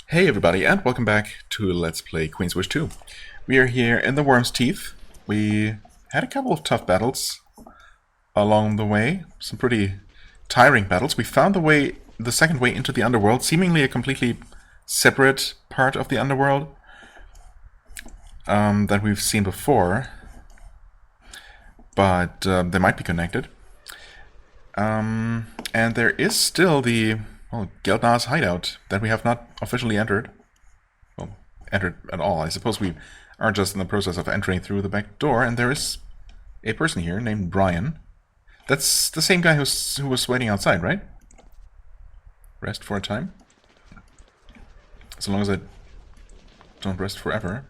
Hey everybody, and welcome back to Let's Play Queen's Wish 2. We are here in the Worm's Teeth. We had a couple of tough battles along the way, some pretty tiring battles. We found the second way into the underworld, seemingly a completely separate part of the underworld that we've seen before, but they might be connected. And there is still the Geldnar's hideout that we have not officially entered. Well, entered at all. I suppose we are just in the process of entering through the back door, and there is a person here named Brian. That's the same guy who was waiting outside, right? Rest for a time? As long as I don't rest forever.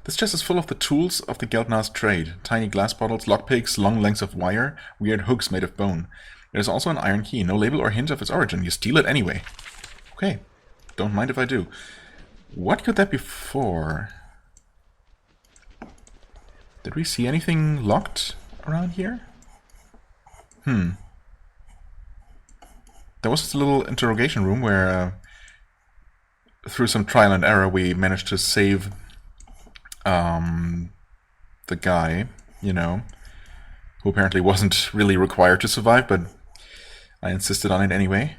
This chest is full of the tools of the Geldnar's trade. Tiny glass bottles, lockpicks, long lengths of wire, weird hooks made of bone. There's also an iron key, no label or hint of its origin. You steal it anyway. Okay, don't mind if I do. What could that be for? Did we see anything locked around here? There was this little interrogation room where, through some trial and error, we managed to save the guy, you know, who apparently wasn't really required to survive, but I insisted on it anyway.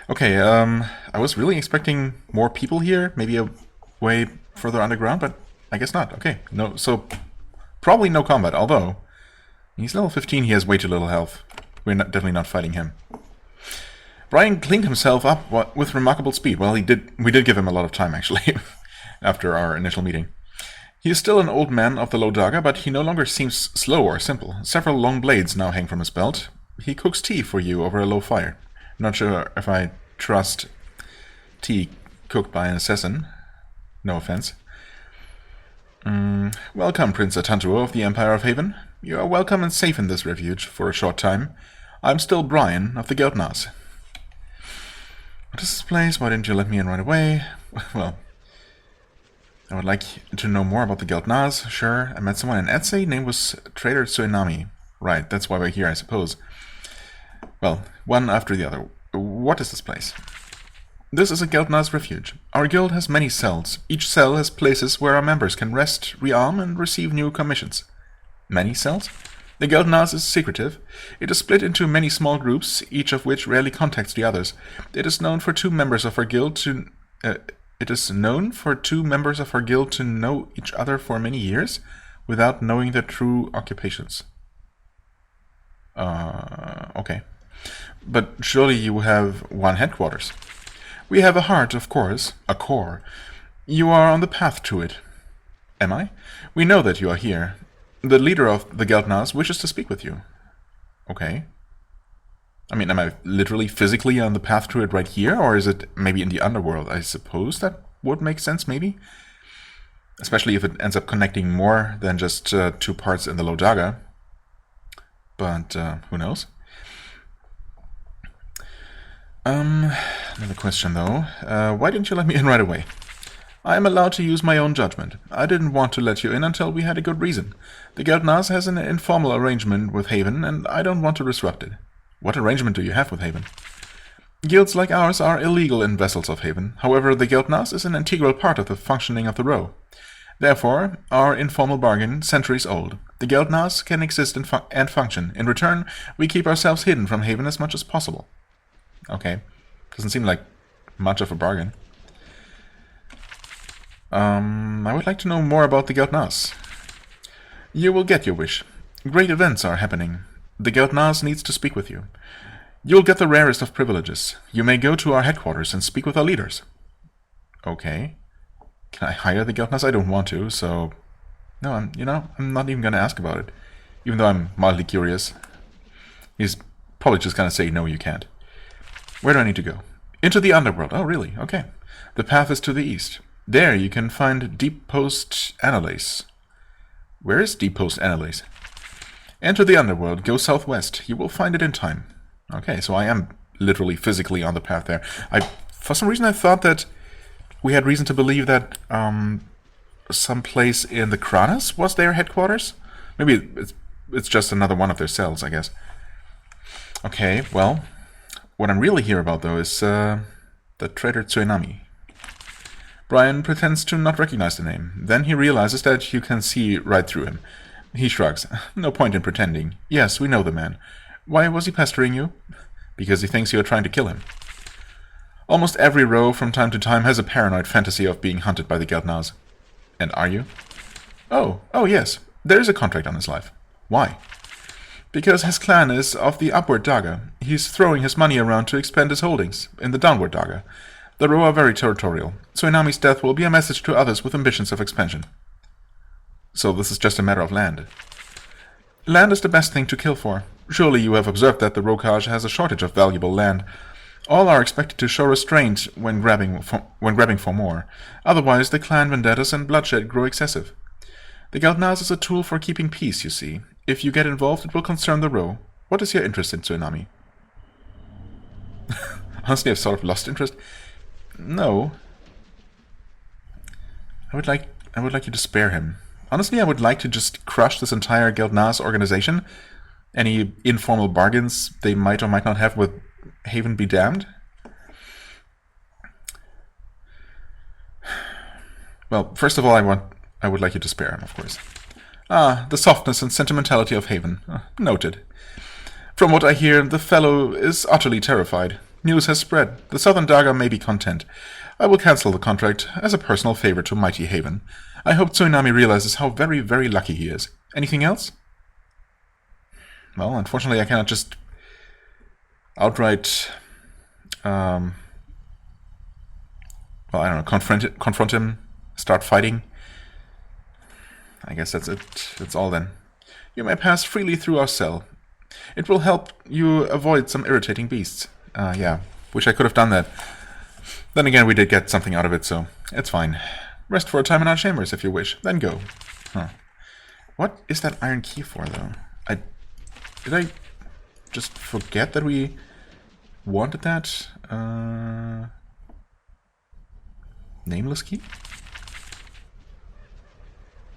Okay, I was really expecting more people here, maybe a way further underground, but I guess not. Okay, no, so probably no combat, although he's level 15, he has way too little health. We're definitely not fighting him. Brian cleaned himself up with remarkable speed. Well, we did give him a lot of time, actually, after our initial meeting. He is still an old man of the low daga, but he no longer seems slow or simple. Several long blades now hang from his belt. He cooks tea for you over a low fire. Not sure if I trust tea cooked by an assassin. No offense. Welcome, Prince Atantuo of the Empire of Haven. You are welcome and safe in this refuge for a short time. I'm still Brian of the Geldnars. What is this place? Why didn't you let me in right away? Well, I would like to know more about the Geldnars. Sure, I met someone in Etsy. Name was Trader Tsunami. Right, that's why we're here, I suppose. Well, one after the other. What is this place? This is a Geldnar's refuge. Our guild has many cells. Each cell has places where our members can rest, rearm, and receive new commissions. Many cells? The Geldnars is secretive. It is split into many small groups, each of which rarely contacts the others. It is known for two members of our guild to know each other for many years without knowing their true occupations. Okay. But surely you have one headquarters. We have a heart, of course, a core. You are on the path to it. Am I? We know that you are here. The leader of the Geldnars wishes to speak with you. Okay. I mean, am I literally physically on the path to it right here, or is it maybe in the underworld? I suppose that would make sense, maybe? Especially if it ends up connecting more than just two parts in the low daga. But who knows? Another question though. Why didn't you let me in right away? I am allowed to use my own judgment. I didn't want to let you in until we had a good reason. The Geldnars has an informal arrangement with Haven, and I don't want to disrupt it. What arrangement do you have with Haven? Guilds like ours are illegal in vessels of Haven. However, the Geldnars is an integral part of the functioning of the row. Therefore, our informal bargain, centuries old. The Geldnars can exist and function. In return, we keep ourselves hidden from Haven as much as possible. Okay. Doesn't seem like much of a bargain. I would like to know more about the Geldnars. You will get your wish. Great events are happening. The Geldnars needs to speak with you. You'll get the rarest of privileges. You may go to our headquarters and speak with our leaders. Okay. Can I hire the Geldnars? I don't want to, so... No, I'm not even going to ask about it. Even though I'm mildly curious. He's probably just going to say, no, you can't. Where do I need to go? Into the underworld. Oh, really? Okay. The path is to the east. There you can find Deep Post Annalise. Where is Deep Post Annalise? Enter the underworld. Go southwest. You will find it in time. Okay, so I am literally physically on the path there. For some reason I thought that we had reason to believe that some place in the Kranas was their headquarters. Maybe it's just another one of their cells, I guess. Okay, well, what I'm really here about, though, is The traitor Tsunami. Brian pretends to not recognize the name. Then he realizes that you can see right through him. He shrugs. No point in pretending. Yes, we know the man. Why was he pestering you? Because he thinks you are trying to kill him. Almost every row from time to time has a paranoid fantasy of being hunted by the Geldnaz. And are you? Oh, yes. There is a contract on his life. Why? Because his clan is of the upward Daga. He's throwing his money around to expand his holdings in the downward Daga. The Ro are very territorial. Tsunami's death will be a message to others with ambitions of expansion. So this is just a matter of land. Land is the best thing to kill for. Surely you have observed that the Rokaj has a shortage of valuable land. All are expected to show restraint when grabbing for more. Otherwise, the clan vendettas and bloodshed grow excessive. The Geldnaz is a tool for keeping peace, you see. If you get involved, it will concern the Ro. What is your interest in Tsunami? Honestly, I've sort of lost interest. No. I would like you to spare him. Honestly, I would like to just crush this entire Geldnaz organization. Any informal bargains they might or might not have with Haven be damned. Well, first of all, I would like you to spare him, of course. Ah, the softness and sentimentality of Haven. Noted. From what I hear, the fellow is utterly terrified. News has spread. The Southern Daga may be content. I will cancel the contract as a personal favor to mighty Haven. I hope Tsunami realizes how very, very lucky he is. Anything else? Well, unfortunately, I cannot just outright, well, I don't know, confront him, start fighting. I guess that's it. That's all then. You may pass freely through our cell. It will help you avoid some irritating beasts. Yeah, wish I could have done that. Then again, we did get something out of it, so it's fine. Rest for a time in our chambers if you wish, then go. Huh. What is that iron key for, though? Did I just forget that we wanted that? Nameless key?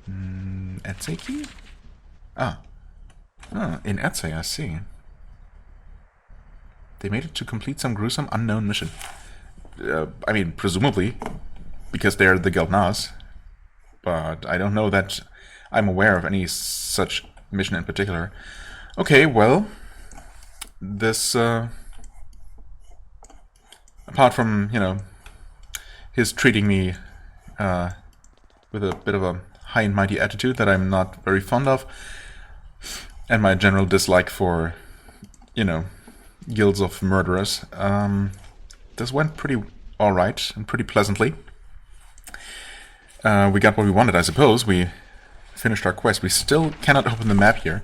Etsy key? In Etsy, I see. They made it to complete some gruesome unknown mission. I mean, presumably, because they're the Geldnaz. But I don't know that I'm aware of any such mission in particular. Okay, well, this, apart from, you know, his treating me with a bit of a high and mighty attitude that I'm not very fond of, and my general dislike for, you know, guilds of murderers, this went pretty alright and pretty pleasantly. We got what we wanted, I suppose. We finished our quest. We still cannot open the map here,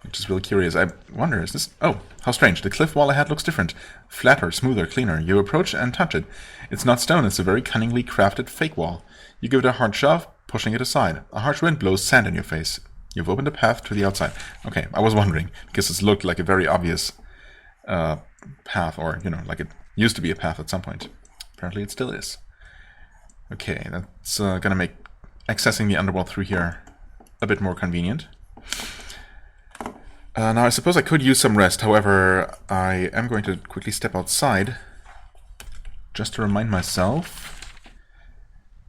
which is really curious. I wonder, is this... Oh, how strange. The cliff wall ahead looks different. Flatter, smoother, cleaner. You approach and touch it. It's not stone, it's a very cunningly crafted fake wall. You give it a hard shove, pushing it aside. A harsh wind blows sand in your face. You've opened a path to the outside. Okay, I was wondering, because this looked like a very obvious path, or, you know, like it used to be a path at some point. Apparently it still is. Okay, that's gonna make accessing the underworld through here a bit more convenient. Now, I suppose I could use some rest. However, I am going to quickly step outside just to remind myself.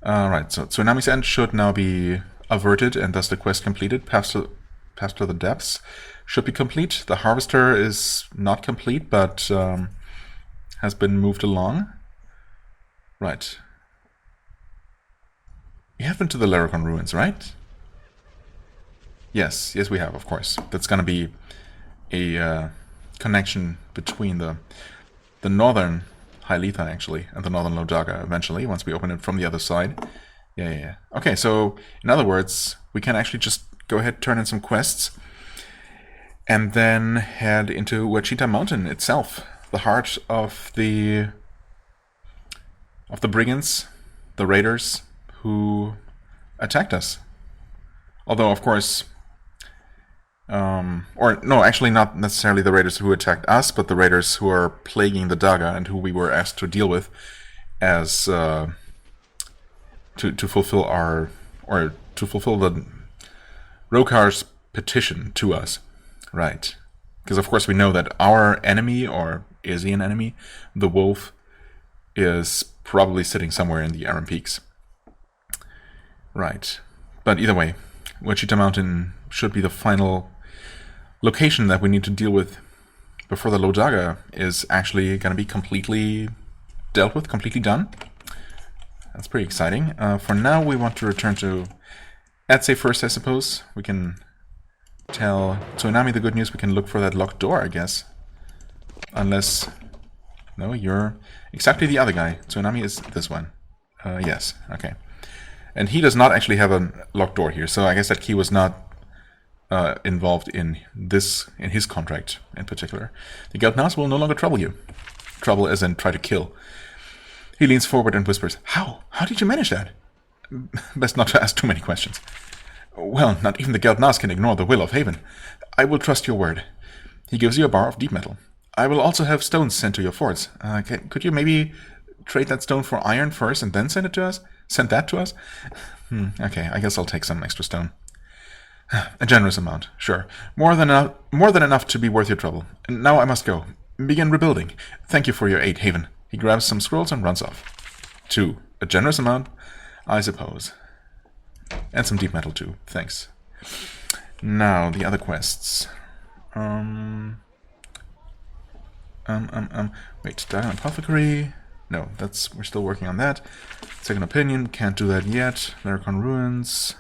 Right, so Tsunami's End should now be averted and thus the quest completed. Path to the Depths should be complete. The Harvester is not complete, but has been moved along. Right. We have been to the Laracon Ruins, right? Yes, we have, of course. That's going to be a connection between the northern Hyletha, actually, and the northern Lodaga eventually, once we open it from the other side. Yeah. Okay, so, in other words, we can actually just go ahead, turn in some quests, and then head into Ouachita Mountain itself, the heart of the brigands, the raiders, who attacked us. Although, of course, or no, actually not necessarily the raiders who attacked us, but the raiders who are plaguing the Daga and who we were asked to deal with as to fulfill the Rokar's petition to us, right? Because of course we know that our enemy, or is he an enemy, the wolf, is probably sitting somewhere in the Aram Peaks. Right. But either way, Wichita Mountain should be the final location that we need to deal with before the Lodaga is actually going to be completely dealt with, completely done. That's pretty exciting. For now, we want to return to Atsay first, I suppose. We can tell Tsunami the good news. We can look for that locked door, I guess. Unless... No, you're exactly the other guy. Tsunami is this one. Yes, okay. And he does not actually have a locked door here, so I guess that key was not involved in his contract in particular. The Geldnas will no longer trouble you. Trouble as in try to kill. He leans forward and whispers, How? How did you manage that? Best not to ask too many questions. Well, not even the Geldnas can ignore the will of Haven. I will trust your word. He gives you a bar of deep metal. I will also have stones sent to your forts. Could you maybe trade that stone for iron first and then send it to us? Send that to us? Okay, I guess I'll take some extra stone. A generous amount, sure. More than enough to be worth your trouble. Now I must go. Begin rebuilding. Thank you for your aid, Haven. He grabs some scrolls and runs off. 2. A generous amount? I suppose. And some deep metal too. Thanks. Now, the other quests. Wait, Diamond Apothecary. No, we're still working on that. Second Opinion, can't do that yet. Laracon Ruins.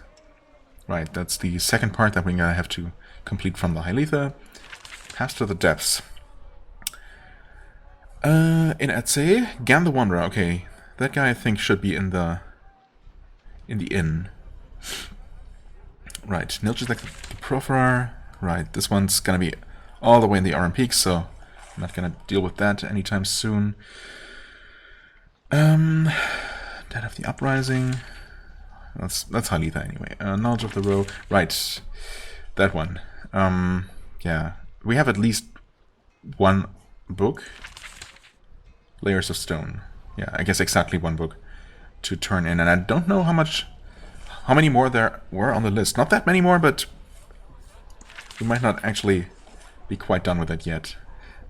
Right, that's the second part that we're gonna have to complete from the Hyletha. Pass to the Depths. In Atsay, Gan the Wanderer. Okay, that guy I think should be in the inn. Right, Nilchizek the Proferar. Right, this one's gonna be all the way in the Aram Peaks, so I'm not gonna deal with that anytime soon. Dead of the Uprising. That's Hyletha anyway. Knowledge of the Row. Right, that one. Yeah, we have at least one book. Layers of Stone. Yeah, I guess exactly one book to turn in, and I don't know how many more there were on the list. Not that many more, but we might not actually be quite done with it yet.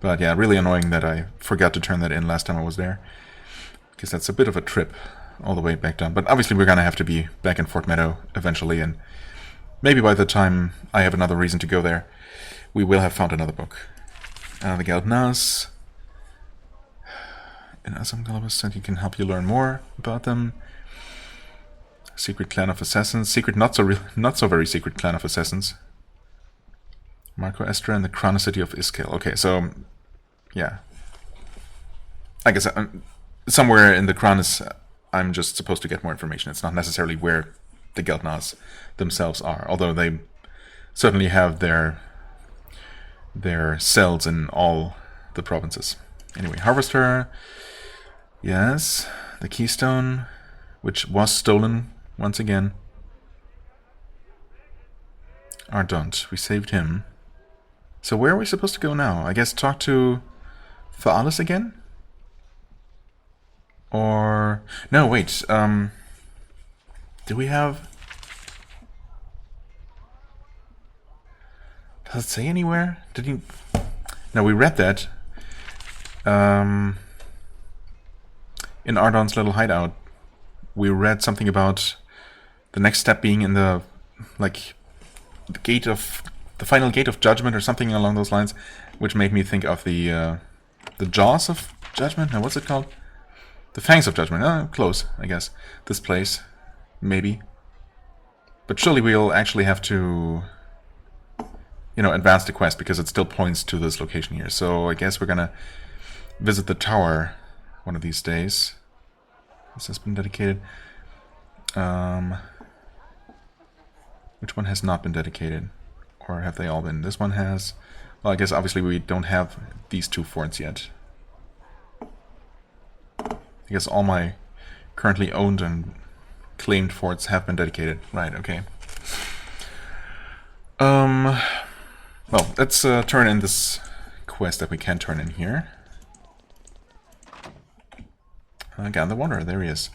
But yeah, really annoying that I forgot to turn that in last time I was there, because that's a bit of a trip all the way back down. But obviously we're gonna have to be back in Fort Meadow eventually, and maybe by the time I have another reason to go there, we will have found another book. The Geldnas. In Asam said he can help you learn more about them. Secret Clan of Assassins. Secret, not so very secret Clan of Assassins. Marco Estra and the Chronicity of Iskil. Okay, so yeah, I guess somewhere in the Chronis, I'm just supposed to get more information. It's not necessarily where the Geldnas themselves are, although they certainly have their cells in all the provinces. Anyway, Harvester. Yes, the Keystone, which was stolen once again. Ardont, we saved him. So where are we supposed to go now? I guess talk to Thaalis again? Or... No, wait, do we have... Does it say anywhere? Did you... No, we read that. In Ardont's little hideout, we read something about the next step being in the, like, the final gate of judgment or something along those lines, which made me think of the jaws of judgment. Now, what's it called? The fangs of judgment. Close, I guess. This place, maybe. But surely we'll actually have to, you know, advance the quest because it still points to this location here. So I guess we're gonna visit the tower one of these days. This has been dedicated. Which one has not been dedicated? Or have they all been? This one has. Well, I guess obviously we don't have these two forts yet. I guess all my currently owned and claimed forts have been dedicated. Right, okay. Well, let's turn in this quest that we can turn in here. Gan the Wanderer, there he is.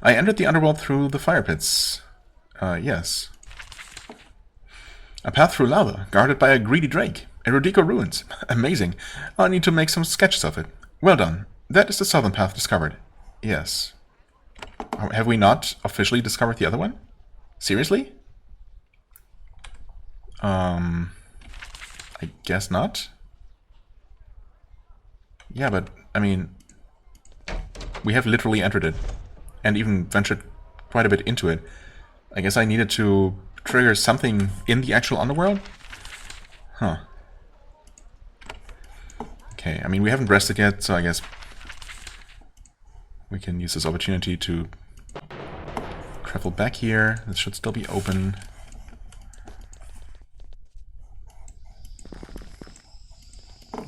I entered the underworld through the fire pits. Yes. A path through lava, guarded by a greedy drake. Erodico ruins. Amazing. I'll need to make some sketches of it. Well done. That is the southern path discovered. Yes. Have we not officially discovered the other one? Seriously? I guess not. Yeah, but, I mean, we have literally entered it, and even ventured quite a bit into it. I guess I needed to trigger something in the actual underworld? Huh. Okay, I mean, we haven't rested yet, so I guess we can use this opportunity to travel back here. This should still be open.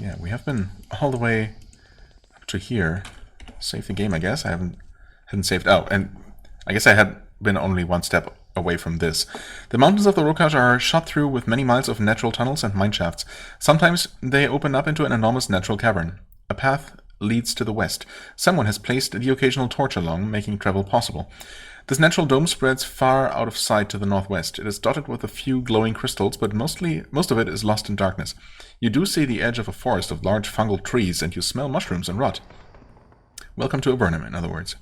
Yeah, we have been all the way up to here. Save the game, I guess. I hadn't saved. Oh, and I guess I had been only one step away from this. The mountains of the Rokaj are shot through with many miles of natural tunnels and mine shafts. Sometimes they open up into an enormous natural cavern. A path leads to the west. Someone has placed the occasional torch along, making travel possible. This natural dome spreads far out of sight to the northwest. It is dotted with a few glowing crystals, but most of it is lost in darkness. You do see the edge of a forest of large fungal trees, and you smell mushrooms and rot. Welcome to Avernum, in other words.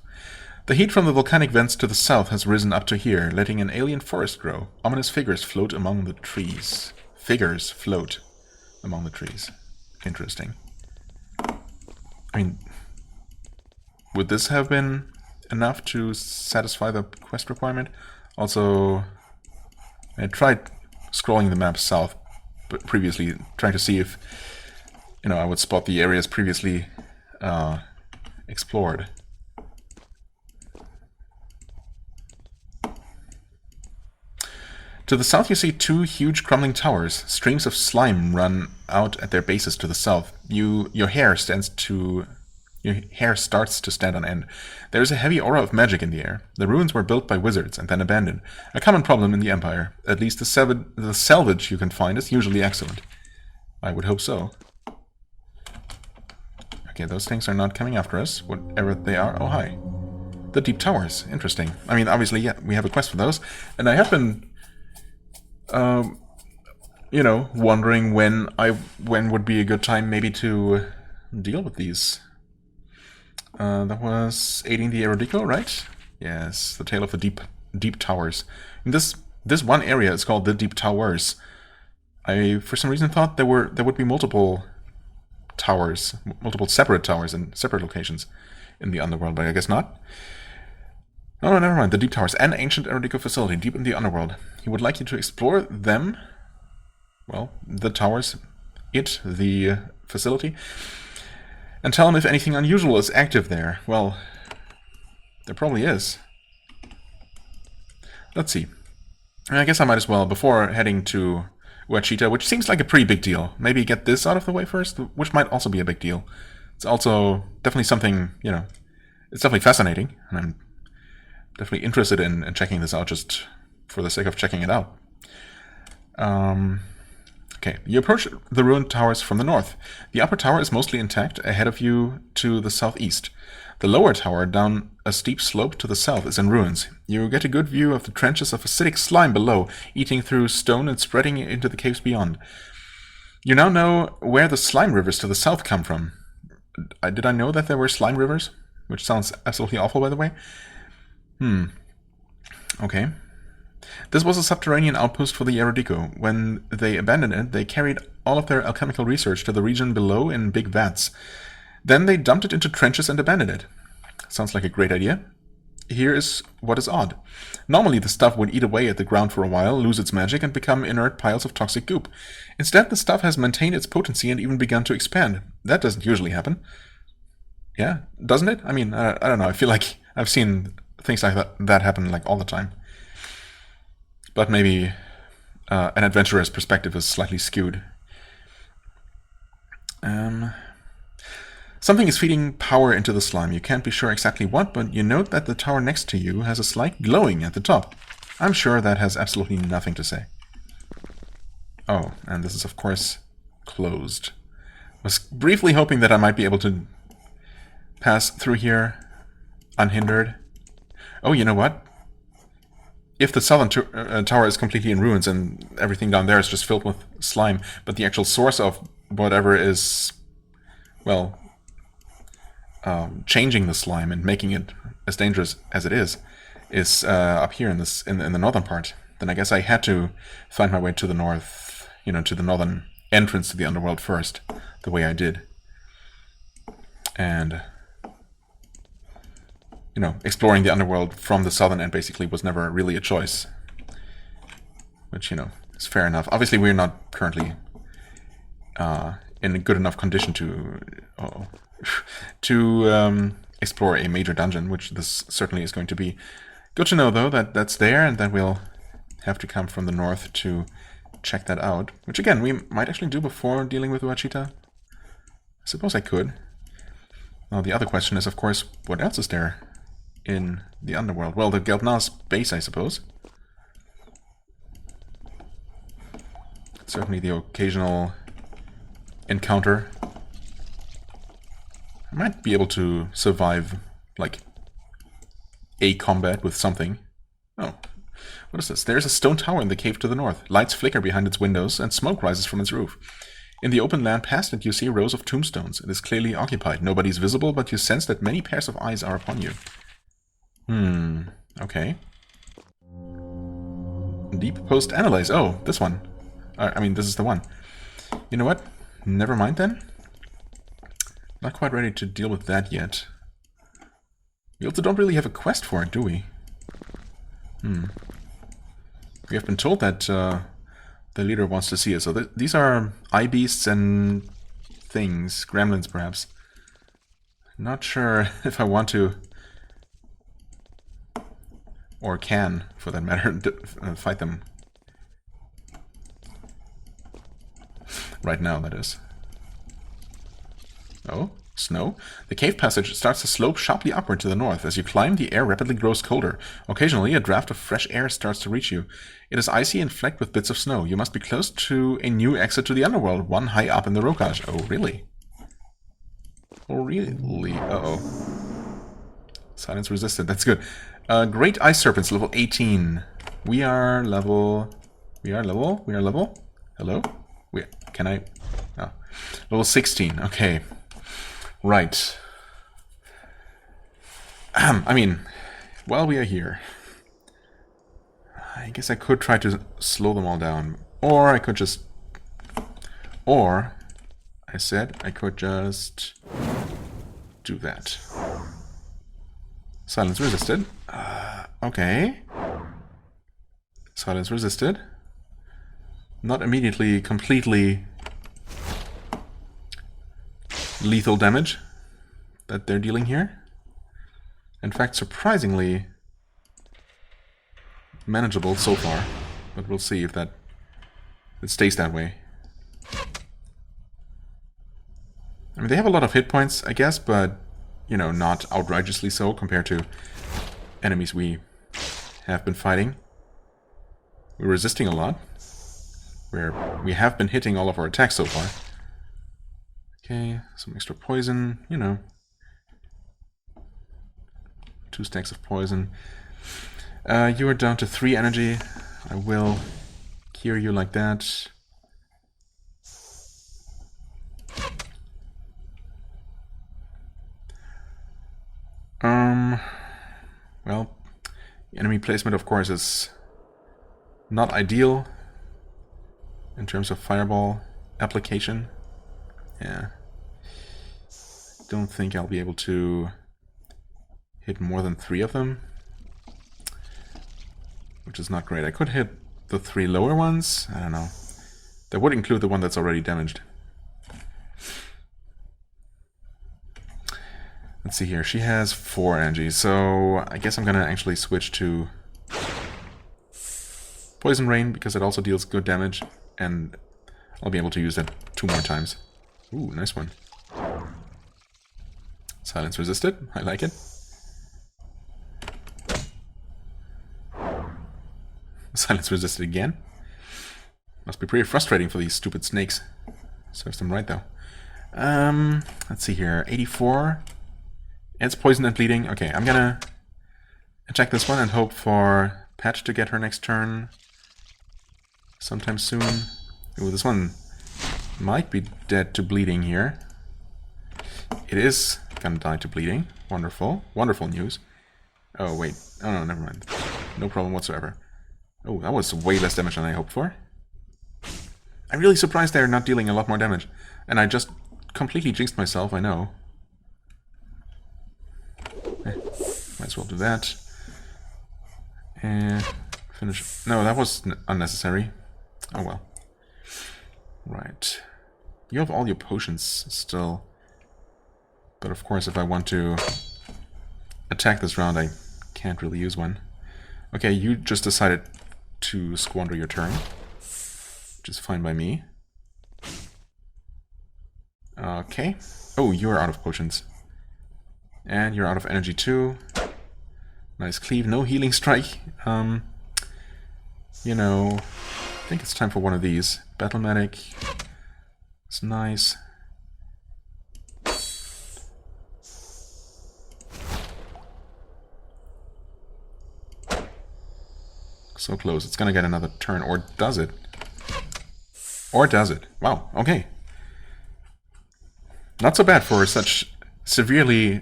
The heat from the volcanic vents to the south has risen up to here, letting an alien forest grow. Ominous figures float among the trees. Figures float among the trees. Interesting. I mean, would this have been enough to satisfy the quest requirement? Also, I tried scrolling the map south but previously, trying to see if, you know, I would spot the areas previously explored. To the south you see two huge crumbling towers. Streams of slime run out at their bases to the south. Your hair starts to stand on end. There is a heavy aura of magic in the air. The ruins were built by wizards and then abandoned. A common problem in the Empire. At least the salvage you can find is usually excellent. I would hope so. Okay, those things are not coming after us, whatever they are. Oh, hi. The deep towers. Interesting. I mean, obviously, yeah, we have a quest for those. And I have been, you know, wondering when would be a good time maybe to deal with these. That was aiding the Erodico, right? Yes, the tale of the deep towers. And this one area is called the Deep Towers. I, for some reason, thought there would be multiple towers, multiple separate towers in separate locations in the underworld, but I guess not. Oh, no, never mind. The Deep Towers, an ancient Erodico facility deep in the underworld. He would like you to explore them. Well, the towers, the facility. And tell him if anything unusual is active there. Well, there probably is. Let's see. I guess I might as well, before heading to Ouachita, which seems like a pretty big deal, maybe get this out of the way first, which might also be a big deal. It's also definitely something, you know, it's definitely fascinating, and I'm definitely interested in checking this out just for the sake of checking it out. Okay, you approach the ruined towers from the north. The upper tower is mostly intact, ahead of you to the southeast. The lower tower, down a steep slope to the south, is in ruins. You get a good view of the trenches of acidic slime below, eating through stone and spreading into the caves beyond. You now know where the slime rivers to the south come from. Did I know that there were slime rivers? Which sounds absolutely awful, by the way. Okay. This was a subterranean outpost for the Erodico. When they abandoned it, they carried all of their alchemical research to the region below in big vats. Then they dumped it into trenches and abandoned it. Sounds like a great idea. Here is what is odd. Normally the stuff would eat away at the ground for a while, lose its magic, and become inert piles of toxic goop. Instead, the stuff has maintained its potency and even begun to expand. That doesn't usually happen. Yeah, doesn't it? I mean, I don't know. I feel like I've seen things like that happen like all the time. But maybe an adventurer's perspective is slightly skewed. Something is feeding power into the slime. You can't be sure exactly what, but you note that the tower next to you has a slight glowing at the top. I'm sure that has absolutely nothing to say. Oh, and this is of course closed. Was briefly hoping that I might be able to pass through here unhindered. Oh, you know what? If the southern tower is completely in ruins and everything down there is just filled with slime, but the actual source of whatever is, well, changing the slime and making it as dangerous as it is up here in this in the northern part, then I guess I had to find my way to the north, you know, to the northern entrance to the underworld first, the way I did. And, you know, exploring the underworld from the southern end basically was never really a choice. Which, you know, is fair enough. Obviously, we're not currently in a good enough condition to explore a major dungeon, which this certainly is going to be. Good to know, though, that that's there, and that we'll have to come from the north to check that out. Which, again, we might actually do before dealing with Uachita. I suppose I could. Now, the other question is, of course, what else is there in the underworld? Well, the Geldna's base, I suppose. Certainly the occasional encounter. I might be able to survive, like, a combat with something. Oh, what is this? There's a stone tower in the cave to the north. Lights flicker behind its windows, and smoke rises from its roof. In the open land past it, you see rows of tombstones. It is clearly occupied. Nobody's visible, but you sense that many pairs of eyes are upon you. Okay. Deep post analyze. Oh, this one. I mean, this is the one. You know what? Never mind then. Not quite ready to deal with that yet. We also don't really have a quest for it, do we? We have been told that the leader wants to see us. So these are eye beasts and things. Gremlins, perhaps. Not sure if I want to, or can, for that matter, fight them. Right now, that is. Oh, snow? The cave passage starts to slope sharply upward to the north. As you climb, the air rapidly grows colder. Occasionally, a draft of fresh air starts to reach you. It is icy and flecked with bits of snow. You must be close to a new exit to the underworld, one high up in the Rokaj. Oh, really? Oh, really? Uh-oh. Silence resisted. That's good. Great Ice Serpents, level 18. We are level... Hello? Can I... Oh. Level 16. Okay. Right. I mean, while we are here, I guess I could try to slow them all down. Or I could just... Or, I said, I could just do that. Silence resisted. Okay. Silence resisted. Not immediately, completely lethal damage that they're dealing here. In fact, surprisingly manageable so far. But we'll see if it stays that way. I mean, they have a lot of hit points, I guess, but, you know, not outrageously so compared to enemies we have been fighting. We're resisting a lot. We have been hitting all of our attacks so far. Okay, some extra poison, you know. 2 stacks of poison. You are down to 3 energy. I will cure you like that. Well, enemy placement, of course, is not ideal in terms of fireball application. Yeah. Don't think I'll be able to hit more than 3 of them, which is not great. I could hit the 3 lower ones. I don't know. That would include the one that's already damaged. Let's see here. She has 4 energy, so I guess I'm gonna actually switch to Poison Rain because it also deals good damage, and I'll be able to use that 2 more times. Ooh, nice one. Silence resisted. I like it. Silence resisted again. Must be pretty frustrating for these stupid snakes. Serves them right, though. Let's see here. 84. It's poison and bleeding. Okay, I'm gonna attack this one and hope for Patch to get her next turn sometime soon. Ooh, this one might be dead to bleeding here. It is gonna die to bleeding. Wonderful. Wonderful news. Oh, wait. Oh, no, never mind. No problem whatsoever. Oh, that was way less damage than I hoped for. I'm really surprised they're not dealing a lot more damage. And I just completely jinxed myself, I know. Might as well do that. And finish. No, that was unnecessary. Oh well. Right. You have all your potions still. But of course, if I want to attack this round, I can't really use one. Okay, you just decided to squander your turn. Which is fine by me. Okay. Oh, you're out of potions. And you're out of energy too. Nice cleave, no healing strike. You know, I think it's time for one of these. Battle medic. It's nice. So close. It's gonna get another turn, or does it? Or does it? Wow, okay. Not so bad for such severely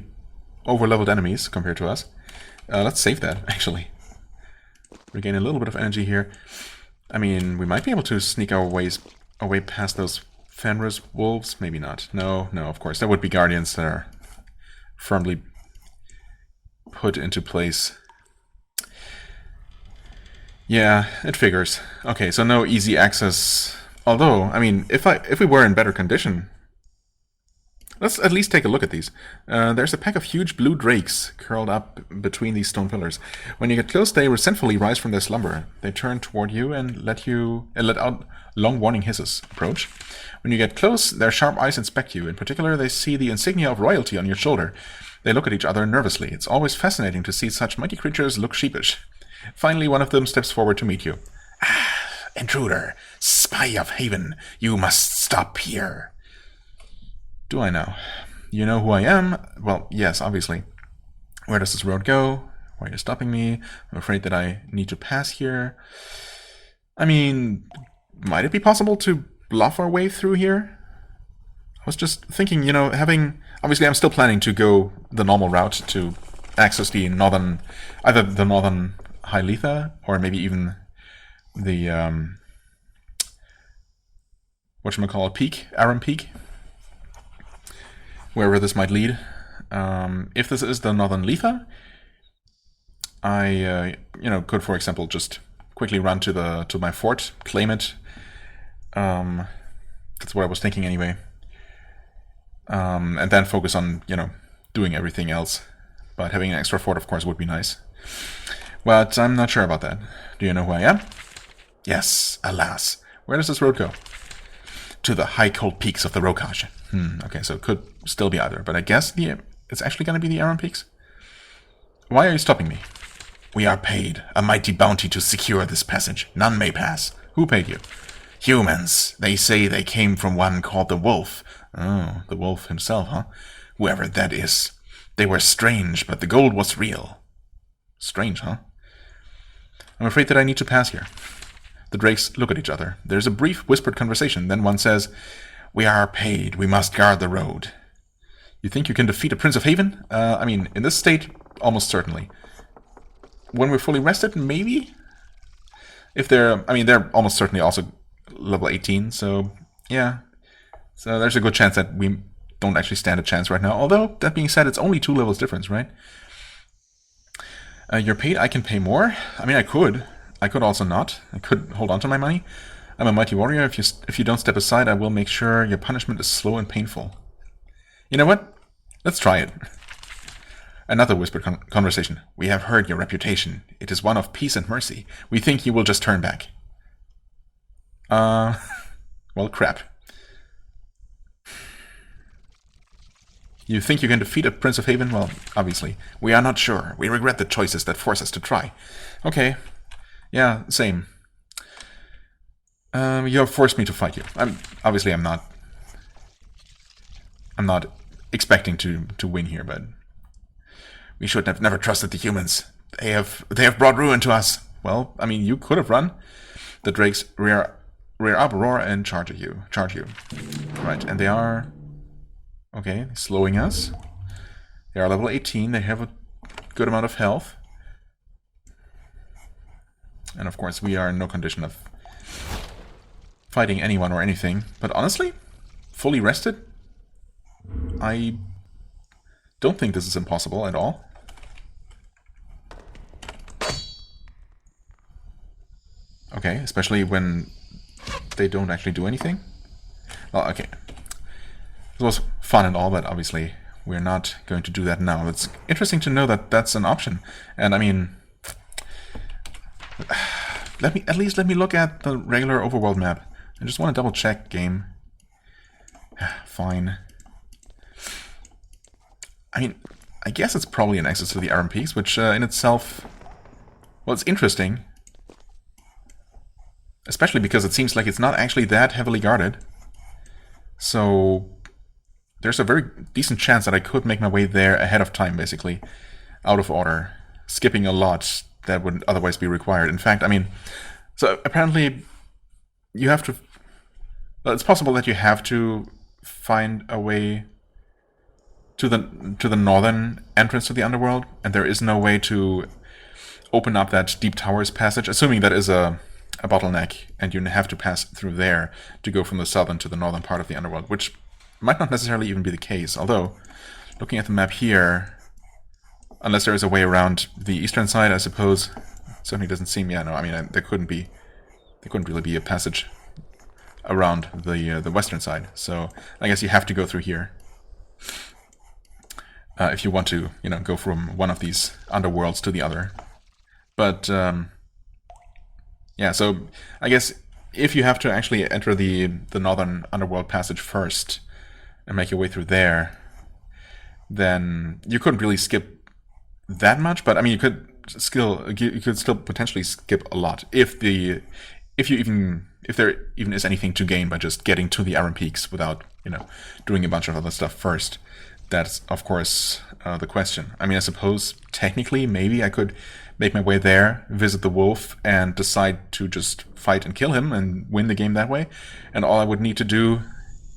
over-leveled enemies compared to us. Let's save that, actually. Regain a little bit of energy here. I mean, we might be able to sneak our way past those Fenris wolves. Maybe not. No, of course. There would be guardians that are firmly put into place. Yeah, it figures. Okay, so no easy access. Although, I mean, if we were in better condition... Let's at least take a look at these. There's a pack of huge blue drakes curled up between these stone pillars. When you get close, they resentfully rise from their slumber. They turn toward you and let out long warning hisses. Approach. When you get close, their sharp eyes inspect you. In particular, they see the insignia of royalty on your shoulder. They look at each other nervously. It's always fascinating to see such mighty creatures look sheepish. Finally, one of them steps forward to meet you. Ah, intruder, spy of Haven, you must stop here. Do I know? You know who I am? Well, yes, obviously. Where does this road go? Why are you stopping me? I'm afraid that I need to pass here. I mean, might it be possible to bluff our way through here? I was just thinking, you know, obviously I'm still planning to go the normal route to access the northern... Either the northern Hyletha, or maybe even the... whatchamacallit, Peak? Aram Peak? Wherever this might lead. If this is the Northern Letha, I, could, for example, just quickly run to my fort, claim it. That's what I was thinking anyway. And then focus on, doing everything else. But having an extra fort, of course, would be nice. But I'm not sure about that. Do you know who I am? Yes, alas. Where does this road go? To the high cold peaks of the Rokaj. Okay, so it could still be either, but I guess it's actually going to be the Aram Peaks. Why are you stopping me? We are paid a mighty bounty to secure this passage. None may pass. Who paid you? Humans. They say they came from one called the Wolf. Oh, the Wolf himself, huh? Whoever that is. They were strange, but the gold was real. Strange, huh? I'm afraid that I need to pass here. The drakes look at each other. There's a brief whispered conversation. Then one says, "We are paid. We must guard the road." You think you can defeat a Prince of Haven? I mean, in this state, almost certainly. When we're fully rested, maybe? They're almost certainly also level 18, so yeah. So there's a good chance that we don't actually stand a chance right now. Although, that being said, it's only 2 levels difference, right? You're paid, I can pay more. I mean, I could. I could also not. I could hold on to my money. I'm a mighty warrior. If you don't step aside, I will make sure your punishment is slow and painful. You know what? Let's try it. Another whispered conversation. We have heard your reputation. It is one of peace and mercy. We think you will just turn back. Well, crap. You think you can defeat a Prince of Haven? Well, obviously. We are not sure. We regret the choices that force us to try. Okay. Yeah, same. You have forced me to fight you. I'm not expecting to win here, but we should have never trusted the humans. They have brought ruin to us. Well, I mean, you could have run. The drakes rear up, roar, and charge you. Right, and they are okay, slowing us. They are level 18, they have a good amount of health. And of course we are in no condition of fighting anyone or anything. But honestly, fully rested? I don't think this is impossible at all. Okay, especially when they don't actually do anything. Well, okay. It was fun and all, but obviously we're not going to do that now. It's interesting to know that that's an option. And I mean, at least let me look at the regular overworld map. I just want to double check, game. Fine. I mean, I guess it's probably an access to the Iron Peaks, which in itself, well, it's interesting. Especially because it seems like it's not actually that heavily guarded. So there's a very decent chance that I could make my way there ahead of time, basically. Out of order. Skipping a lot that would otherwise be required. In fact, I mean, so apparently you have to... Well, it's possible that you have to find a way to the northern entrance to the underworld, and there is no way to open up that Deep Towers passage, assuming that is a bottleneck, and you have to pass through there to go from the southern to the northern part of the underworld, which might not necessarily even be the case. Although, looking at the map here, unless there is a way around the eastern side, I suppose, certainly doesn't seem. Yeah, no, I mean there couldn't really be a passage around the western side. So I guess you have to go through here if you want to, you know, go from one of these underworlds to the other. But yeah, so I guess if you have to actually enter the northern underworld passage first and make your way through there, then you couldn't really skip that much. But I mean, you could still potentially skip a lot if there even is anything to gain by just getting to the Iron Peaks without, you know, doing a bunch of other stuff first. That's of course the question. I mean, I suppose technically maybe I could make my way there, visit the wolf, and decide to just fight and kill him and win the game that way. And all I would need to do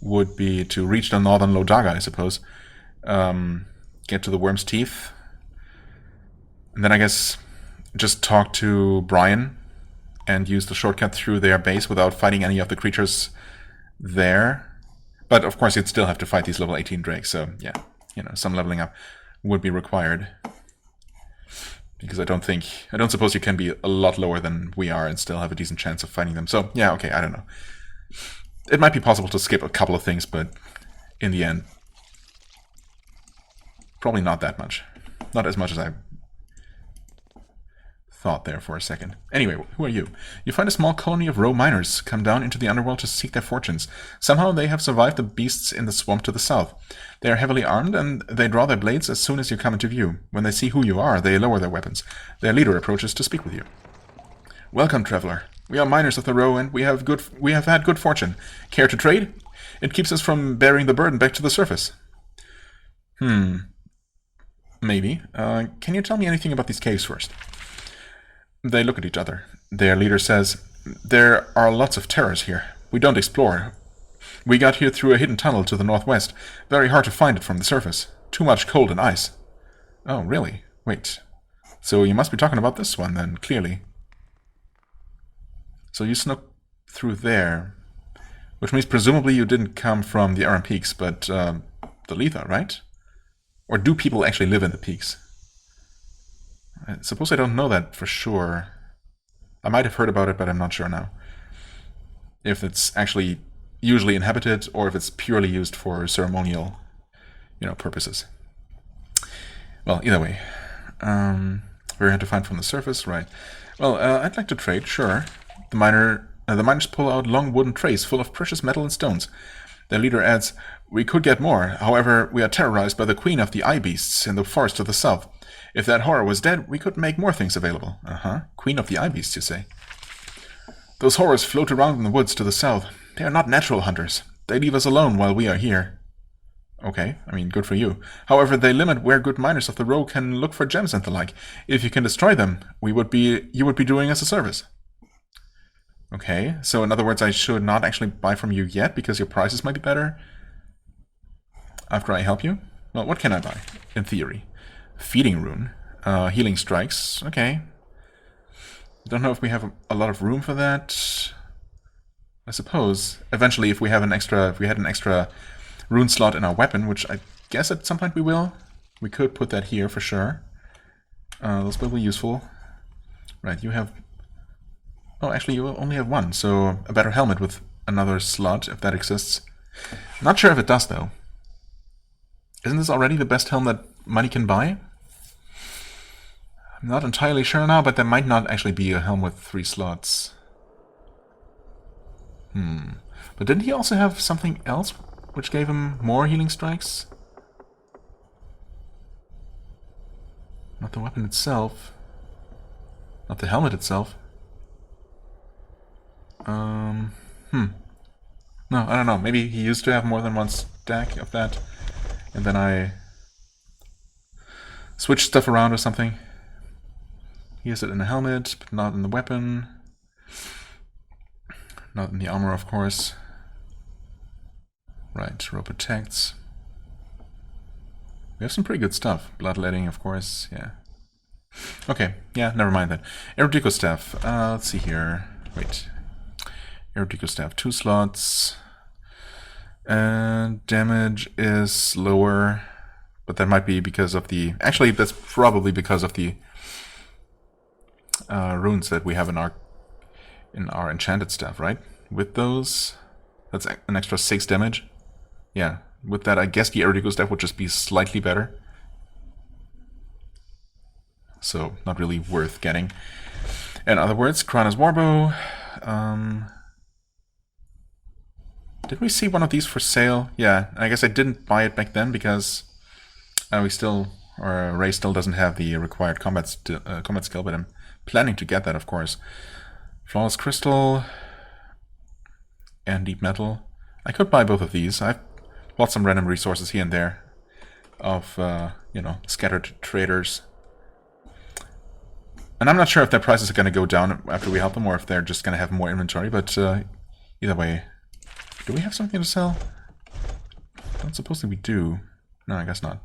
would be to reach the northern Lodaga, I suppose. Get to the Worm's Teeth. And then I guess just talk to Brian and use the shortcut through their base without fighting any of the creatures there. But of course you'd still have to fight these level 18 drakes, so yeah, you know, some leveling up would be required. Because I don't suppose you can be a lot lower than we are and still have a decent chance of fighting them. So, yeah, okay, I don't know. It might be possible to skip a couple of things, but in the end, probably not that much. Not as much as I thought there for a second. Anyway, who are you? You find a small colony of row miners come down into the underworld to seek their fortunes. Somehow they have survived the beasts in the swamp to the south. They are heavily armed, and they draw their blades as soon as you come into view. When they see who you are, they lower their weapons. Their leader approaches to speak with you. Welcome, traveler. We are miners of the row, and we have had good fortune. Care to trade? It keeps us from bearing the burden back to the surface. Maybe. Can you tell me anything about these caves first? They look at each other. Their leader says, "There are lots of terrors here. We don't explore. We got here through a hidden tunnel to the northwest. Very hard to find it from the surface. Too much cold and ice." Oh, really? Wait. So you must be talking about this one then, clearly. So you snuck through there. Which means presumably you didn't come from the Iron Peaks, but the Letha, right? Or do people actually live in the peaks? I suppose I don't know that for sure. I might have heard about it, but I'm not sure now. If it's actually usually inhabited, or if it's purely used for ceremonial, purposes. Well, either way. Very hard to find from the surface, right. Well, I'd like to trade, sure. The miners pull out long wooden trays full of precious metal and stones. Their leader adds, "We could get more. However, we are terrorized by the queen of the eye beasts in the forest to the south. If that horror was dead, we could make more things available." Queen of the eye beasts, you say? "Those horrors float around in the woods to the south. They are not natural hunters. They leave us alone while we are here." Okay, I mean, good for you. However, they limit where good miners of the row can look for gems and the like. If you can destroy them, you would be doing us a service. Okay, so in other words, I should not actually buy from you yet because your prices might be better after I help you? Well, what can I buy, in theory? Feeding rune. Healing strikes. Okay. Don't know if we have a lot of room for that. I suppose eventually, if we had an extra rune slot in our weapon, which I guess at some point we will, we could put that here for sure. Those will be useful. Right, you have... Oh, actually, you only have one, so a better helmet with another slot, if that exists. Not sure if it does, though. Isn't this already the best helm that money can buy? I'm not entirely sure now, but there might not actually be a helm with 3 slots. But didn't he also have something else which gave him more healing strikes? Not the weapon itself. Not the helmet itself. No, I don't know. Maybe he used to have more than one stack of that, and then I switched stuff around or something. He has it in the helmet, but not in the weapon. Not in the armor, of course. Right, rope protects. We have some pretty good stuff. Bloodletting, of course, yeah. Okay, yeah, never mind that. Erudico staff. Let's see here. Wait. Erudico staff, 2 slots. And damage is lower. But that might be because of the... Actually, that's probably because of the runes that we have in our enchanted staff, right? With those, that's an extra 6 damage. Yeah, with that, I guess the Erudico staff would just be slightly better. So, not really worth getting. In other words, Krana's Warbow. Did we see one of these for sale? Yeah, I guess I didn't buy it back then because Ray still doesn't have the required combat skill, but I'm planning to get that, of course. Flawless Crystal and Deep Metal. I could buy both of these. I've bought some random resources here and there of, you know, scattered traders. And I'm not sure if their prices are going to go down after we help them or if they're just going to have more inventory, but either way. Do we have something to sell? Don't suppose that we do. No, I guess not.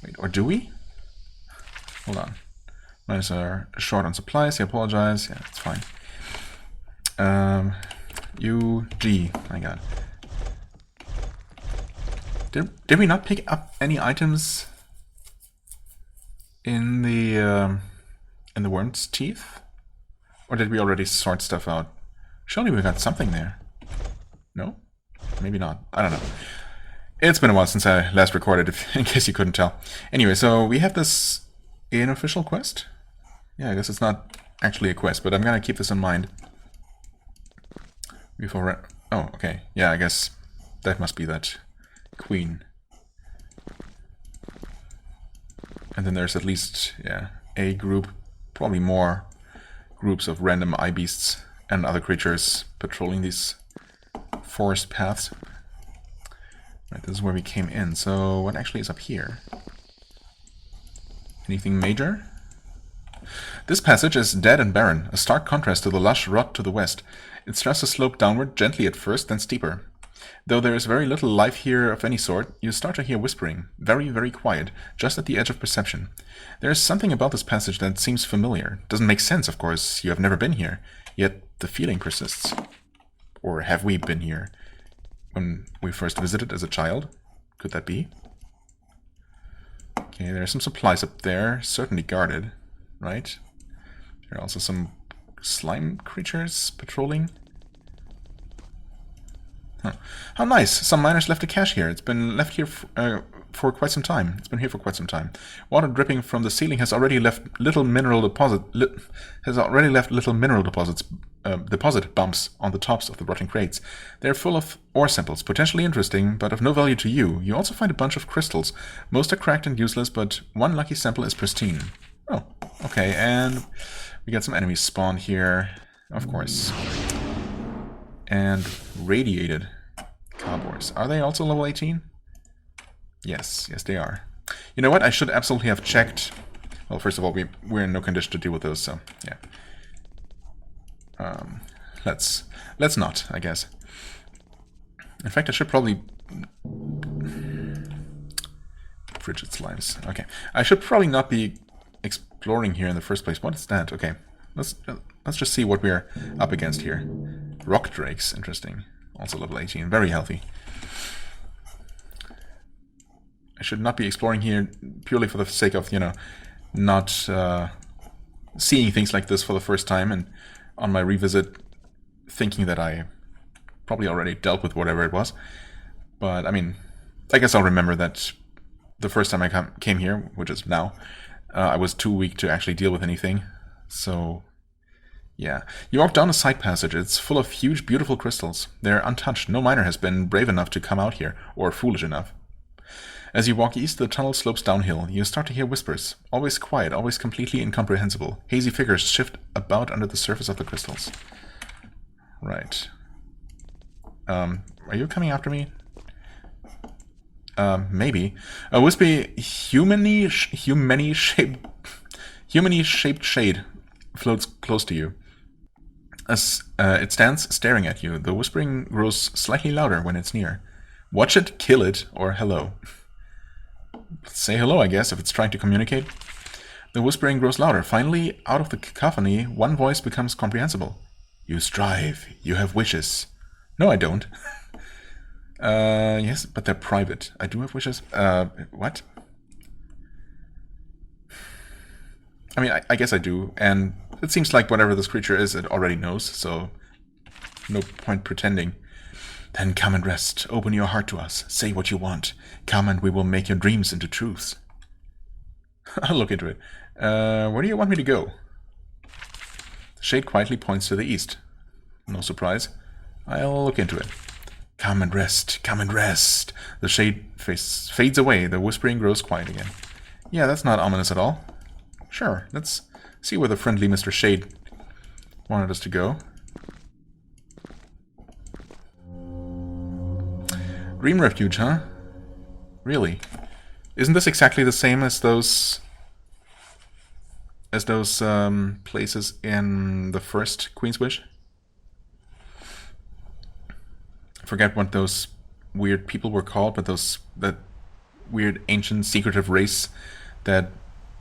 Wait, or do we? Hold on. Minus are short on supplies. I apologize. Yeah, it's fine. UG. My god. Did we not pick up any items in the worm's teeth? Or did we already sort stuff out? Surely we got something there. No? Maybe not. I don't know. It's been a while since I last recorded, in case you couldn't tell. Anyway, so we have this unofficial quest. Yeah, I guess it's not actually a quest, but I'm gonna keep this in mind. Before oh, okay. Yeah, I guess that must be that queen. And then there's at least, yeah, a group, probably more groups of random eye beasts and other creatures patrolling these forest paths. Right, this is where we came in. So what actually is up here? Anything major? This passage is dead and barren, a stark contrast to the lush rot to the west. Its stresses slope downward, gently at first, then steeper. Though there is very little life here of any sort, you start to hear whispering, very, very quiet, just at the edge of perception. There is something about this passage that seems familiar. Doesn't make sense, of course, you have never been here, yet the feeling persists. Or have we been here when we first visited as a child? Could that be? Okay, there are some supplies up there, certainly guarded, right? There are also some slime creatures patrolling. Huh. How nice! Some miners left a cache here. It's been left here for quite some time. It's been here for quite some time. Water dripping from the ceiling has already left little mineral deposit deposit bumps on the tops of the rotting crates. They're full of ore samples, potentially interesting, but of no value to you. You also find a bunch of crystals. Most are cracked and useless, but one lucky sample is pristine. Oh, okay, and we got some enemies spawned here, of course. And radiated cowboys. Are they also level 18? Yes, yes they are. You know what? I should absolutely have checked. Well, first of all, we're in no condition to deal with those, so yeah. Let's not, I guess. In fact, I should probably frigid slimes. Okay, I should probably not be exploring here in the first place. What is that? Okay, let's just see what we're up against here. Rock drakes, interesting. Also level 18, very healthy. I should not be exploring here purely for the sake of, you know, not seeing things like this for the first time, and on my revisit thinking that I probably already dealt with whatever it was. But, I mean, I guess I'll remember that the first time I came here, which is now, I was too weak to actually deal with anything. So, yeah. You walk down a side passage. It's full of huge, beautiful crystals. They're untouched. No miner has been brave enough to come out here, or foolish enough. As you walk east, the tunnel slopes downhill. You start to hear whispers. Always quiet, always completely incomprehensible. Hazy figures shift about under the surface of the crystals. Right. Are you coming after me? Maybe. A wispy, humany-shaped shade floats close to you. As it stands staring at you, the whispering grows slightly louder when it's near. Watch it, kill it, or hello. Say hello, I guess, if it's trying to communicate. The whispering grows louder. Finally, out of the cacophony, one voice becomes comprehensible. You strive. You have wishes. No, I don't. Yes, but they're private. I do have wishes. What? I mean, I guess I do, and it seems like whatever this creature is, it already knows, so no point pretending. Then come and rest. Open your heart to us. Say what you want. Come and we will make your dreams into truths. I'll look into it. Where do you want me to go? The shade quietly points to the east. No surprise. I'll look into it. Come and rest. Come and rest. The shade fades away. The whispering grows quiet again. Yeah, that's not ominous at all. Sure, let's see where the friendly Mr. Shade wanted us to go. Dream Refuge, huh? Really? Isn't this exactly the same as those places in the first Queen's Wish? I forget what those weird people were called, but that weird ancient secretive race that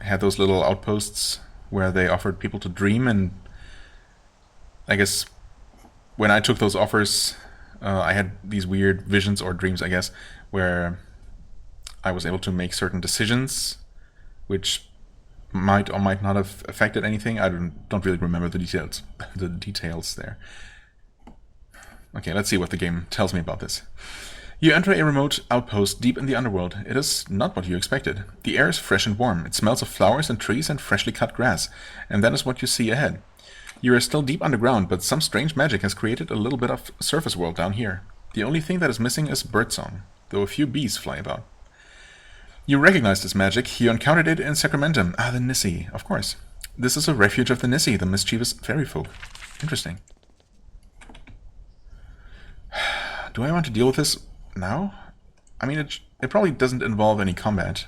had those little outposts where they offered people to dream, and I guess when I took those offers, I had these weird visions or dreams, I guess, where I was able to make certain decisions, which might or might not have affected anything. I don't really remember the details. The details there. Okay, let's see what the game tells me about this. You enter a remote outpost deep in the underworld. It is not what you expected. The air is fresh and warm. It smells of flowers and trees and freshly cut grass, and that is what you see ahead. You are still deep underground, but some strange magic has created a little bit of surface world down here. The only thing that is missing is birdsong, though a few bees fly about. You recognize this magic. You encountered it in Sacramentum. Ah, the Nissi, of course. This is a refuge of the Nissi, the mischievous fairy folk. Interesting. Do I want to deal with this now? I mean, it probably doesn't involve any combat.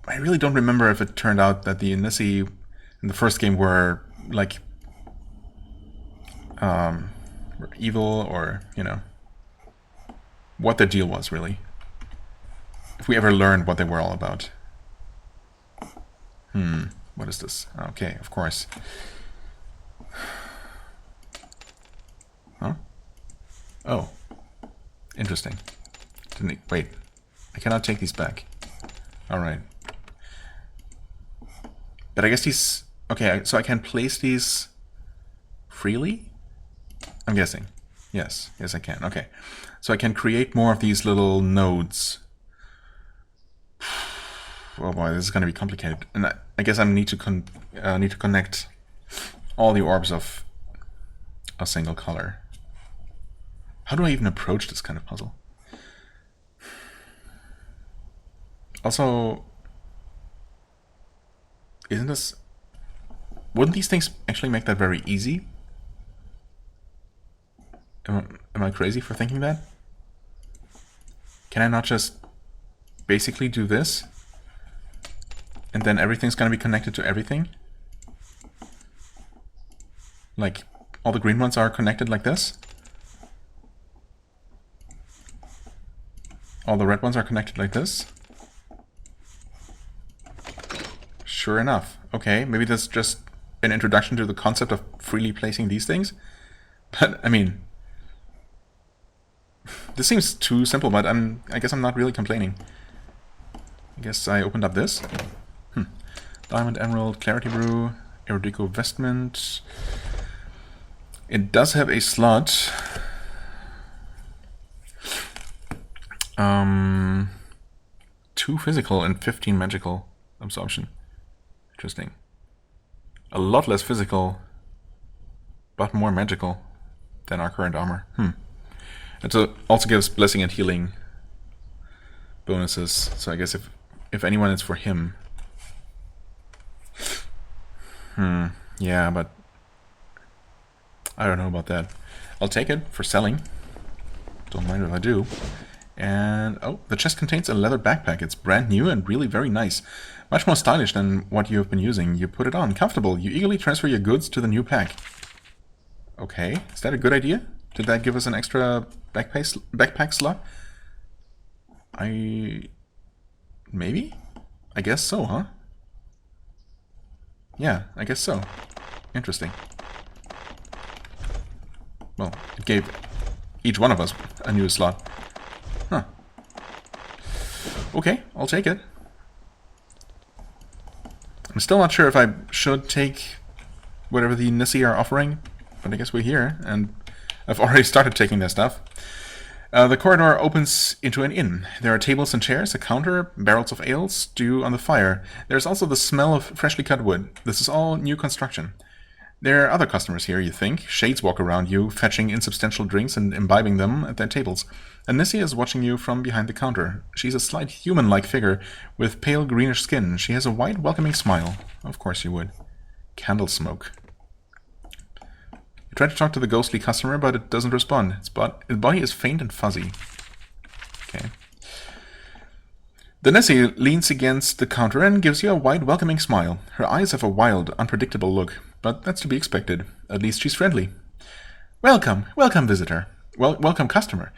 I really don't remember if it turned out that the Nissi in the first game were, like, were evil, or, you know, what their deal was, really. If we ever learned what they were all about. What is this? Okay, of course. Huh? Oh. Interesting. Wait. I cannot take these back. Alright. But I guess these... Okay, so I can place these freely? I'm guessing. Yes. Yes, I can. Okay. So I can create more of these little nodes. Oh boy, this is going to be complicated. And I guess I need to connect all the orbs of a single color. How do I even approach this kind of puzzle? Also, wouldn't these things actually make that very easy? Am I crazy for thinking that? Can I not just basically do this? And then everything's gonna be connected to everything? Like, all the green ones are connected like this? All the red ones are connected like this? Sure enough. Okay, maybe that's just an introduction to the concept of freely placing these things. But, I mean, this seems too simple, but I guess I'm not really complaining. I guess I opened up this. Diamond, Emerald, Clarity Brew, Erudico Vestment. It does have a slot. 2 physical and 15 magical absorption. Interesting. A lot less physical, but more magical than our current armor. It also gives blessing and healing bonuses. So I guess if anyone, it's for him. Yeah, but I don't know about that. I'll take it for selling. Don't mind if I do. And, oh, the chest contains a leather backpack. It's brand new and really very nice. Much more stylish than what you have been using. You put it on, comfortable. You eagerly transfer your goods to the new pack. Okay, is that a good idea? Did that give us an extra backpack slot? Maybe? I guess so, huh? Yeah, I guess so. Interesting. Well, it gave each one of us a new slot. Huh. Okay, I'll take it. I'm still not sure if I should take whatever the Nissi are offering, but I guess we're here, and I've already started taking their stuff. The corridor opens into an inn. There are tables and chairs, a counter, barrels of ale stew on the fire. There's also the smell of freshly cut wood. This is all new construction. There are other customers here, you think. Shades walk around you, fetching insubstantial drinks and imbibing them at their tables. And Nissi is watching you from behind the counter. She's a slight human-like figure with pale greenish skin. She has a wide, welcoming smile. Of course you would. Candle smoke. You try to talk to the ghostly customer, but it doesn't respond. Its body is faint and fuzzy. Okay. The Nissi leans against the counter and gives you a wide, welcoming smile. Her eyes have a wild, unpredictable look, but that's to be expected. At least she's friendly. Welcome, welcome, visitor. Welcome, customer.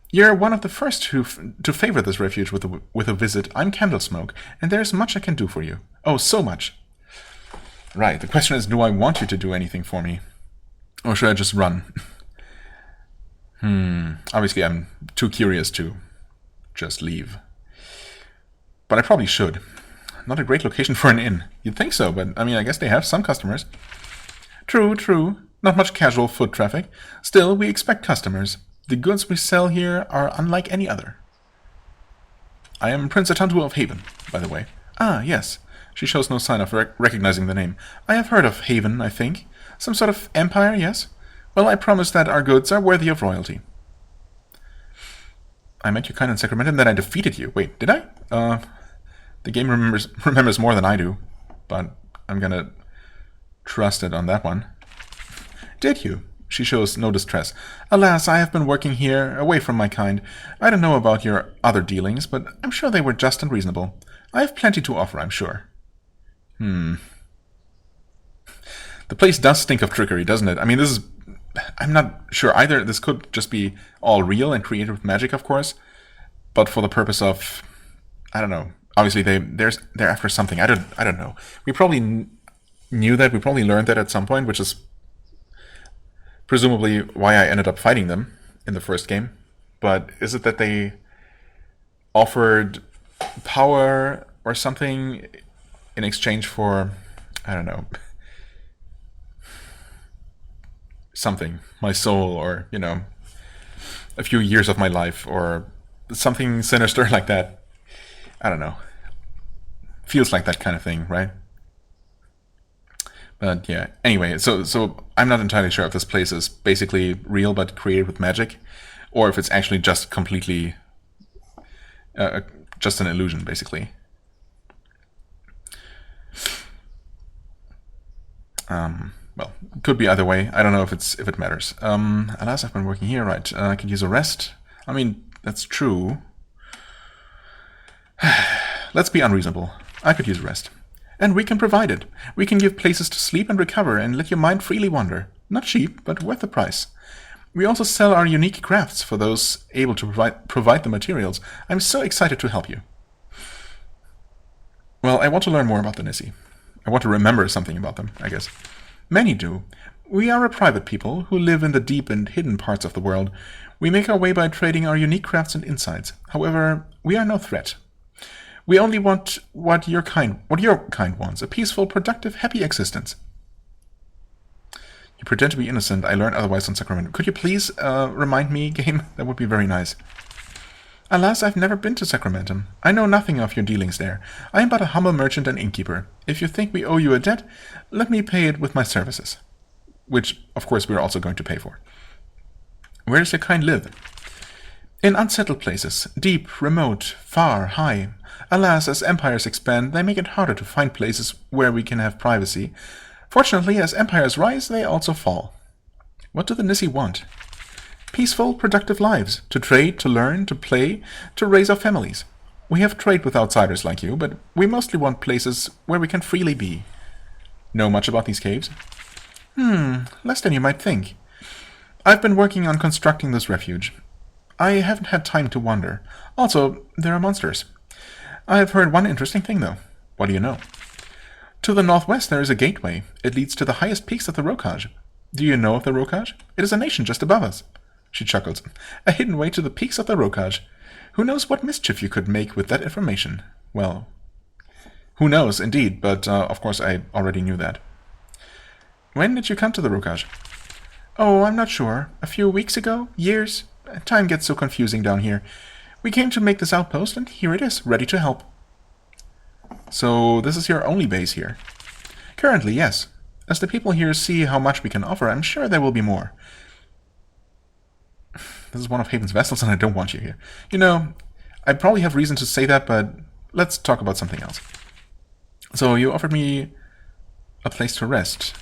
You're one of the first to favor this refuge with a visit. I'm Candlesmoke, and there's much I can do for you. Oh, so much. Right, the question is, do I want you to do anything for me? Or should I just run? Obviously I'm too curious to just leave. But I probably should. Not a great location for an inn. You'd think so, but I mean, I guess they have some customers. True, true. Not much casual foot traffic. Still, we expect customers. The goods we sell here are unlike any other. I am Prince Atantuo of Haven, by the way. Ah, yes. She shows no sign of recognizing the name. I have heard of Haven, I think. Some sort of empire, yes? Well, I promise that our goods are worthy of royalty. I met you kind in Sacramentum, and then I defeated you. Wait, did I? The game remembers more than I do, but I'm gonna trust it on that one. Did you? She shows no distress. Alas, I have been working here, away from my kind. I don't know about your other dealings, but I'm sure they were just and reasonable. I have plenty to offer, I'm sure. The place does stink of trickery, doesn't it? I mean, I'm not sure either. This could just be all real and created with magic, of course, but for the purpose of, I don't know. Obviously, they're after something. I don't know. We probably knew that. We probably learned that at some point, which is presumably why I ended up fighting them in the first game. But is it that they offered power or something in exchange for, I don't know, something, my soul, or, you know, a few years of my life, or something sinister like that? I don't know. Feels like that kind of thing, right? But yeah, anyway, so I'm not entirely sure if this place is basically real but created with magic, or if it's actually just completely just an illusion, basically. Well, it could be either way. I don't know if it matters. Alas, I've been working here, right? I could use a rest. I mean, that's true. Let's be unreasonable. I could use rest. And we can provide it. We can give places to sleep and recover and let your mind freely wander. Not cheap, but worth the price. We also sell our unique crafts for those able to provide the materials. I'm so excited to help you. Well, I want to learn more about the Nissi. I want to remember something about them, I guess. Many do. We are a private people who live in the deep and hidden parts of the world. We make our way by trading our unique crafts and insights. However, we are no threat. We only want what your kind wants, a peaceful, productive, happy existence. You pretend to be innocent. I learned otherwise on Sacramentum. Could you please remind me, game? That would be very nice. Alas, I've never been to Sacramentum. I know nothing of your dealings there. I am but a humble merchant and innkeeper. If you think we owe you a debt, let me pay it with my services. Which, of course, we are also going to pay for. Where does your kind live? In unsettled places, deep, remote, far, high. Alas, as empires expand, they make it harder to find places where we can have privacy. Fortunately, as empires rise, they also fall. What do the Nissi want? Peaceful, productive lives. To trade, to learn, to play, to raise our families. We have trade with outsiders like you, but we mostly want places where we can freely be. Know much about these caves? Less than you might think. I've been working on constructing this refuge. I haven't had time to wander. Also, there are monsters. I have heard one interesting thing, though. What do you know? To the northwest there is a gateway. It leads to the highest peaks of the Rokaj. Do you know of the Rokaj? It is a nation just above us. She chuckles. A hidden way to the peaks of the Rokaj. Who knows what mischief you could make with that information? Well, who knows, indeed, but of course I already knew that. When did you come to the Rokaj? Oh, I'm not sure. A few weeks ago? Years? Time gets so confusing down here. We came to make this outpost, and here it is, ready to help. So, this is your only base here? Currently, yes. As the people here see how much we can offer, I'm sure there will be more. This is one of Haven's vessels, and I don't want you here. You know, I probably have reason to say that, but let's talk about something else. So, you offered me a place to rest.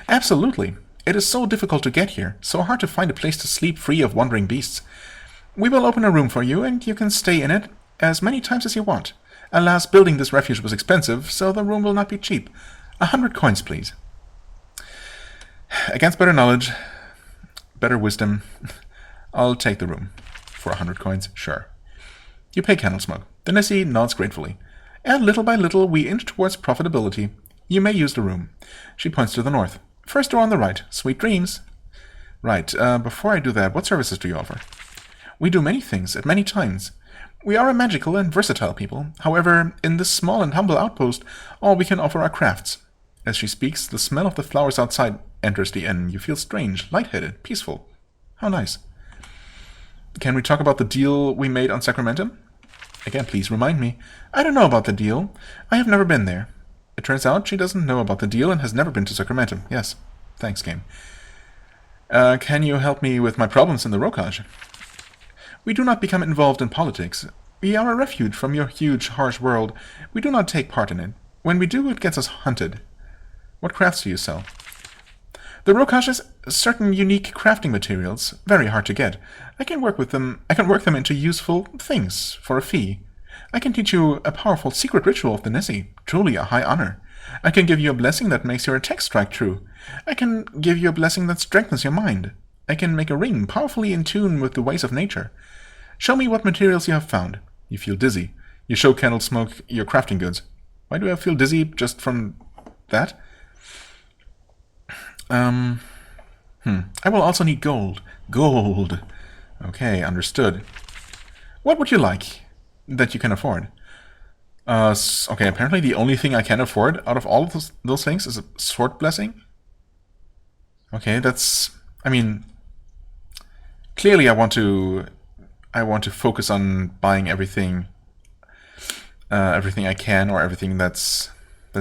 Absolutely. It is so difficult to get here, so hard to find a place to sleep free of wandering beasts. We will open a room for you, and you can stay in it as many times as you want. Alas, building this refuge was expensive, so the room will not be cheap. 100 coins, please. Against better knowledge, better wisdom, I'll take the room. For 100 coins, sure. You pay candle smoke. The Nissi nods gratefully. And little by little, we inch towards profitability. You may use the room. She points to the north. First door on the right. Sweet dreams. Right, before I do that, what services do you offer? We do many things, at many times. We are a magical and versatile people. However, in this small and humble outpost, all we can offer are crafts. As she speaks, the smell of the flowers outside enters the inn. You feel strange, lightheaded, peaceful. How nice. Can we talk about the deal we made on Sacramentum? Again, please remind me. I don't know about the deal. I have never been there. It turns out she doesn't know about the deal and has never been to Sacramentum. Yes. Thanks, game. Can you help me with my problems in the Rokaj? We do not become involved in politics. We are a refuge from your huge, harsh world. We do not take part in it. When we do, it gets us hunted. What crafts do you sell? The Rokaj has certain unique crafting materials, very hard to get. I can work them into useful things for a fee. I can teach you a powerful secret ritual of the Nissi, truly a high honor. I can give you a blessing that makes your attack strike true. I can give you a blessing that strengthens your mind. I can make a ring powerfully in tune with the ways of nature. Show me what materials you have found. You feel dizzy. You show Candle Smoke your crafting goods. Why do I feel dizzy just from that? I will also need gold. Gold. Okay, understood. What would you like that you can afford? Okay, apparently the only thing I can afford out of all of those things is a sword blessing. Okay, that's... I mean... Clearly I want to focus on buying everything I can, or everything that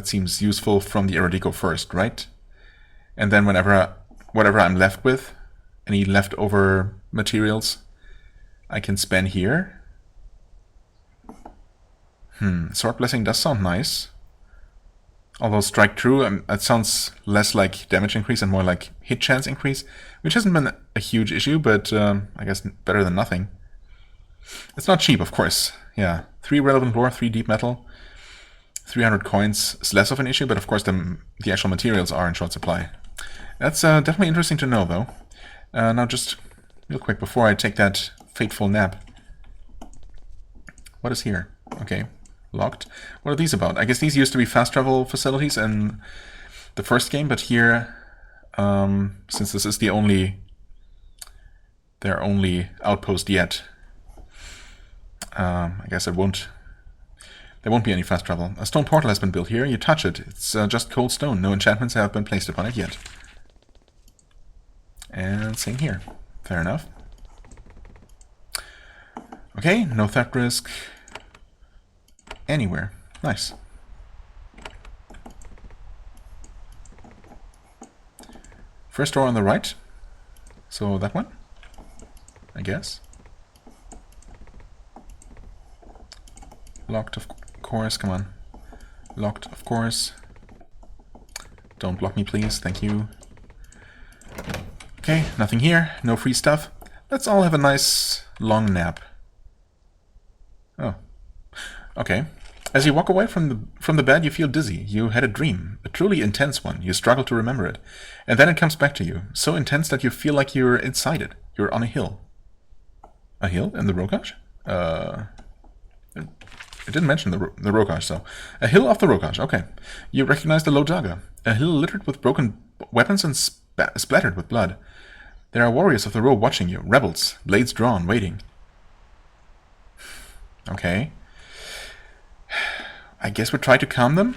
seems useful from the Erodico first, right? And then whatever I'm left with, any leftover materials, I can spend here. Sword Blessing does sound nice. Although Strike True, it sounds less like damage increase and more like hit chance increase, which hasn't been a huge issue, but I guess better than nothing. It's not cheap, of course. Yeah, 3 relevant lore, 3 deep metal, 300 coins is less of an issue, but of course the actual materials are in short supply. That's definitely interesting to know, though. Now just real quick, before I take that fateful nap. What is here? Okay, Locked. What are these about? I guess these used to be fast travel facilities in the first game, but here, since this is their only outpost yet, I guess there won't be any fast travel. A stone portal has been built here. You touch it. It's just cold stone. No enchantments have been placed upon it yet. And same here. Fair enough. Okay, no theft risk anywhere. Nice. First door on the right. So that one, I guess. Locked, of course. Come on. Locked, of course. Don't block me, please. Thank you. Okay, nothing here. No free stuff. Let's all have a nice long nap. Oh. Okay. As you walk away from the bed, you feel dizzy. You had a dream, a truly intense one. You struggle to remember it. And then it comes back to you, so intense that you feel like you're inside it. You're on a hill. A hill in the Rokaj? It didn't mention the Rokaj, so... A hill off the Rokaj, okay. You recognize the Lodaga. A hill littered with broken weapons and splattered with blood. There are warriors of the row watching you. Rebels, blades drawn, waiting. Okay. I guess we try to calm them?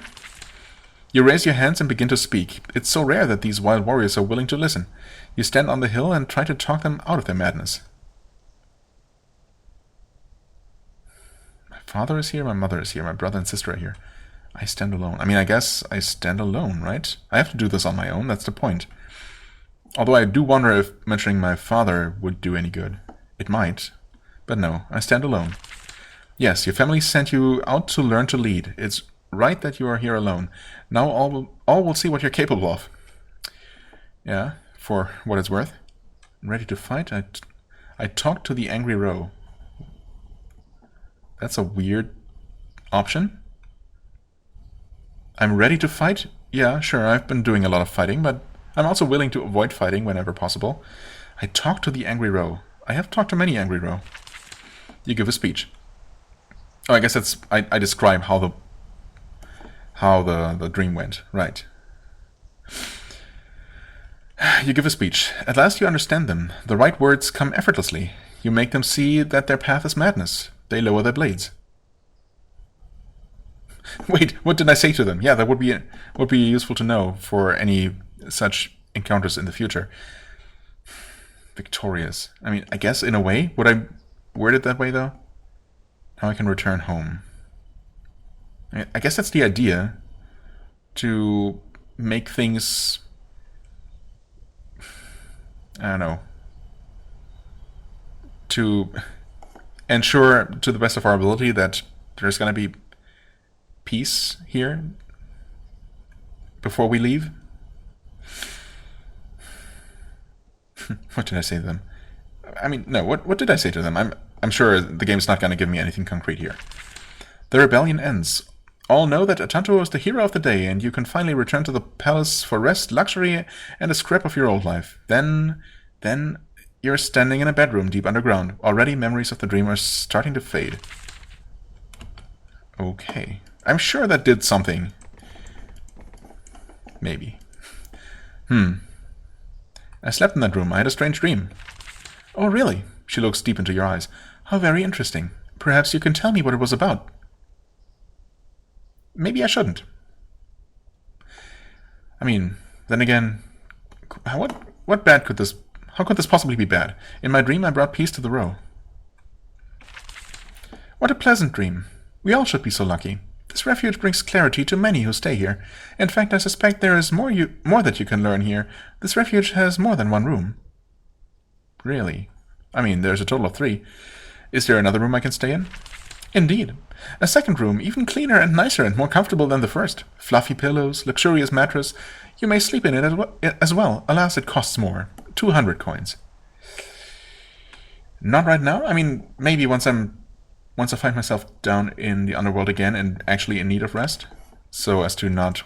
You raise your hands and begin to speak. It's so rare that these wild warriors are willing to listen. You stand on the hill and try to talk them out of their madness. My father is here, my mother is here, my brother and sister are here. I stand alone. I mean, I guess I stand alone, right? I have to do this on my own, that's the point. Although I do wonder if mentioning my father would do any good. It might. But no, I stand alone. Yes, your family sent you out to learn to lead. It's right that you are here alone. Now all will see what you're capable of. Yeah, for what it's worth. Ready to fight? I talked to the angry row. That's a weird option. I'm ready to fight? Yeah, sure, I've been doing a lot of fighting, but I'm also willing to avoid fighting whenever possible. I talked to the angry row. I have talked to many angry row. You give a speech. Oh, I guess that's... I describe how the dream went. Right. You give a speech. At last you understand them. The right words come effortlessly. You make them see that their path is madness. They lower their blades. Wait, what did I say to them? Yeah, that would be useful to know for any such encounters in the future. Victorious. I mean, I guess in a way. Would I word it that way, though? Now I can return home. I guess that's the idea. To make things... I don't know. To ensure, to the best of our ability, that there's going to be peace here before we leave. What did I say to them? I mean, no, what did I say to them? I'm sure the game's not going to give me anything concrete here. The rebellion ends. All know that Atantuo is the hero of the day, and you can finally return to the palace for rest, luxury, and a scrap of your old life. Then you're standing in a bedroom deep underground. Already memories of the dream are starting to fade. Okay. I'm sure that did something. Maybe. I slept in that room. I had a strange dream. Oh, really? She looks deep into your eyes. How very interesting. Perhaps you can tell me what it was about. Maybe I shouldn't. I mean, then again, what bad could this... How could this possibly be bad? In my dream, I brought peace to the row. What a pleasant dream. We all should be so lucky. This refuge brings clarity to many who stay here. In fact, I suspect there is more that you can learn here. This refuge has more than one room. Really? I mean, there's a total of 3. Is there another room I can stay in? Indeed. A second room, even cleaner and nicer and more comfortable than the first. Fluffy pillows, luxurious mattress. You may sleep in it as well. Alas, it costs more. 200 coins. Not right now. I mean, maybe once I find myself down in the underworld again and actually in need of rest, so as to not,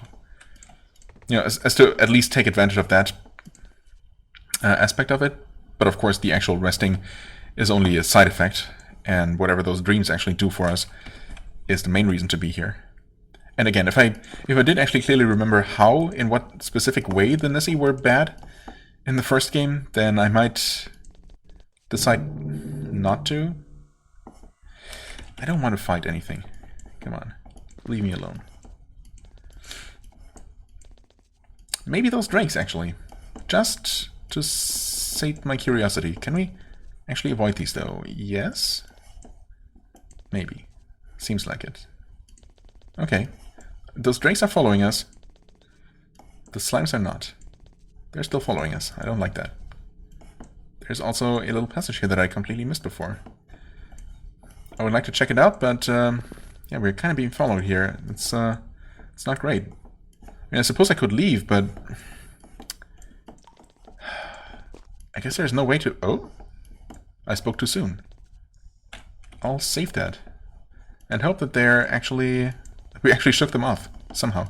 as to at least take advantage of that aspect of it. But of course, the actual resting is only a side effect, and whatever those dreams actually do for us is the main reason to be here. And again, if I did actually clearly remember how, in what specific way the Nessie were bad in the first game, then I might decide not to. I don't want to fight anything. Come on, leave me alone. Maybe those drakes, actually. Just to sate my curiosity. Can we actually avoid these, though? Yes? Maybe. Seems like it. Okay. Those drakes are following us. The slimes are not. They're still following us. I don't like that. There's also a little passage here that I completely missed before. I would like to check it out, but yeah, we're kind of being followed here. It's not great. I mean, I suppose I could leave, but I guess there's no way to... Oh, I spoke too soon. I'll save that and hope that they're actually... We actually shook them off somehow.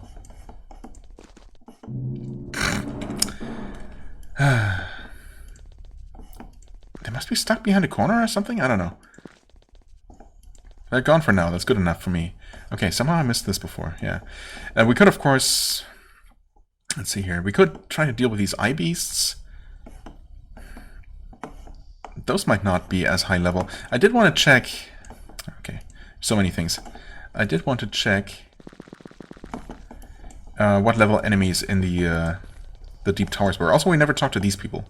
They must be stuck behind a corner or something? I don't know. They're gone for now. That's good enough for me. Okay, somehow I missed this before. Yeah. We could, of course... Let's see here. We could try to deal with these eye beasts. Those might not be as high level. I did want to check... Okay, so many things. I did want to check what level enemies in the deep towers were. Also, we never talked to these people.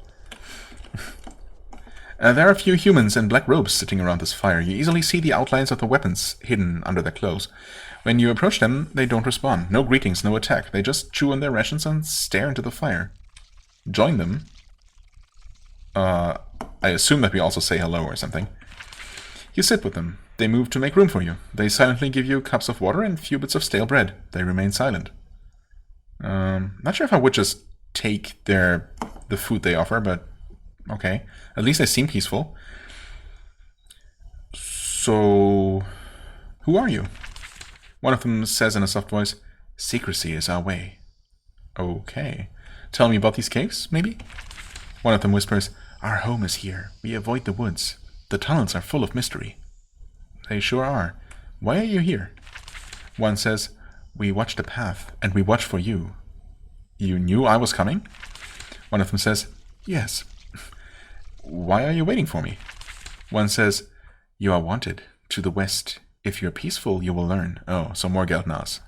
There are a few humans in black robes sitting around this fire. You easily see the outlines of the weapons hidden under their clothes. When you approach them, they don't respond. No greetings, no attack. They just chew on their rations and stare into the fire. Join them. I assume that we also say hello or something. You sit with them. They move to make room for you. They silently give you cups of water and a few bits of stale bread. They remain silent. Not sure if I would just take the food they offer, but okay. At least they seem peaceful. So, who are you? One of them says in a soft voice, "Secrecy is our way." Okay. Tell me about these caves, maybe? One of them whispers, "Our home is here. We avoid the woods. The tunnels are full of mystery." They sure are. Why are you here? One says, "We watch the path, and we watch for you." You knew I was coming? One of them says, "Yes." Why are you waiting for me? One says, "You are wanted. To the west. If you're peaceful, you will learn." Oh, so more Geldnas.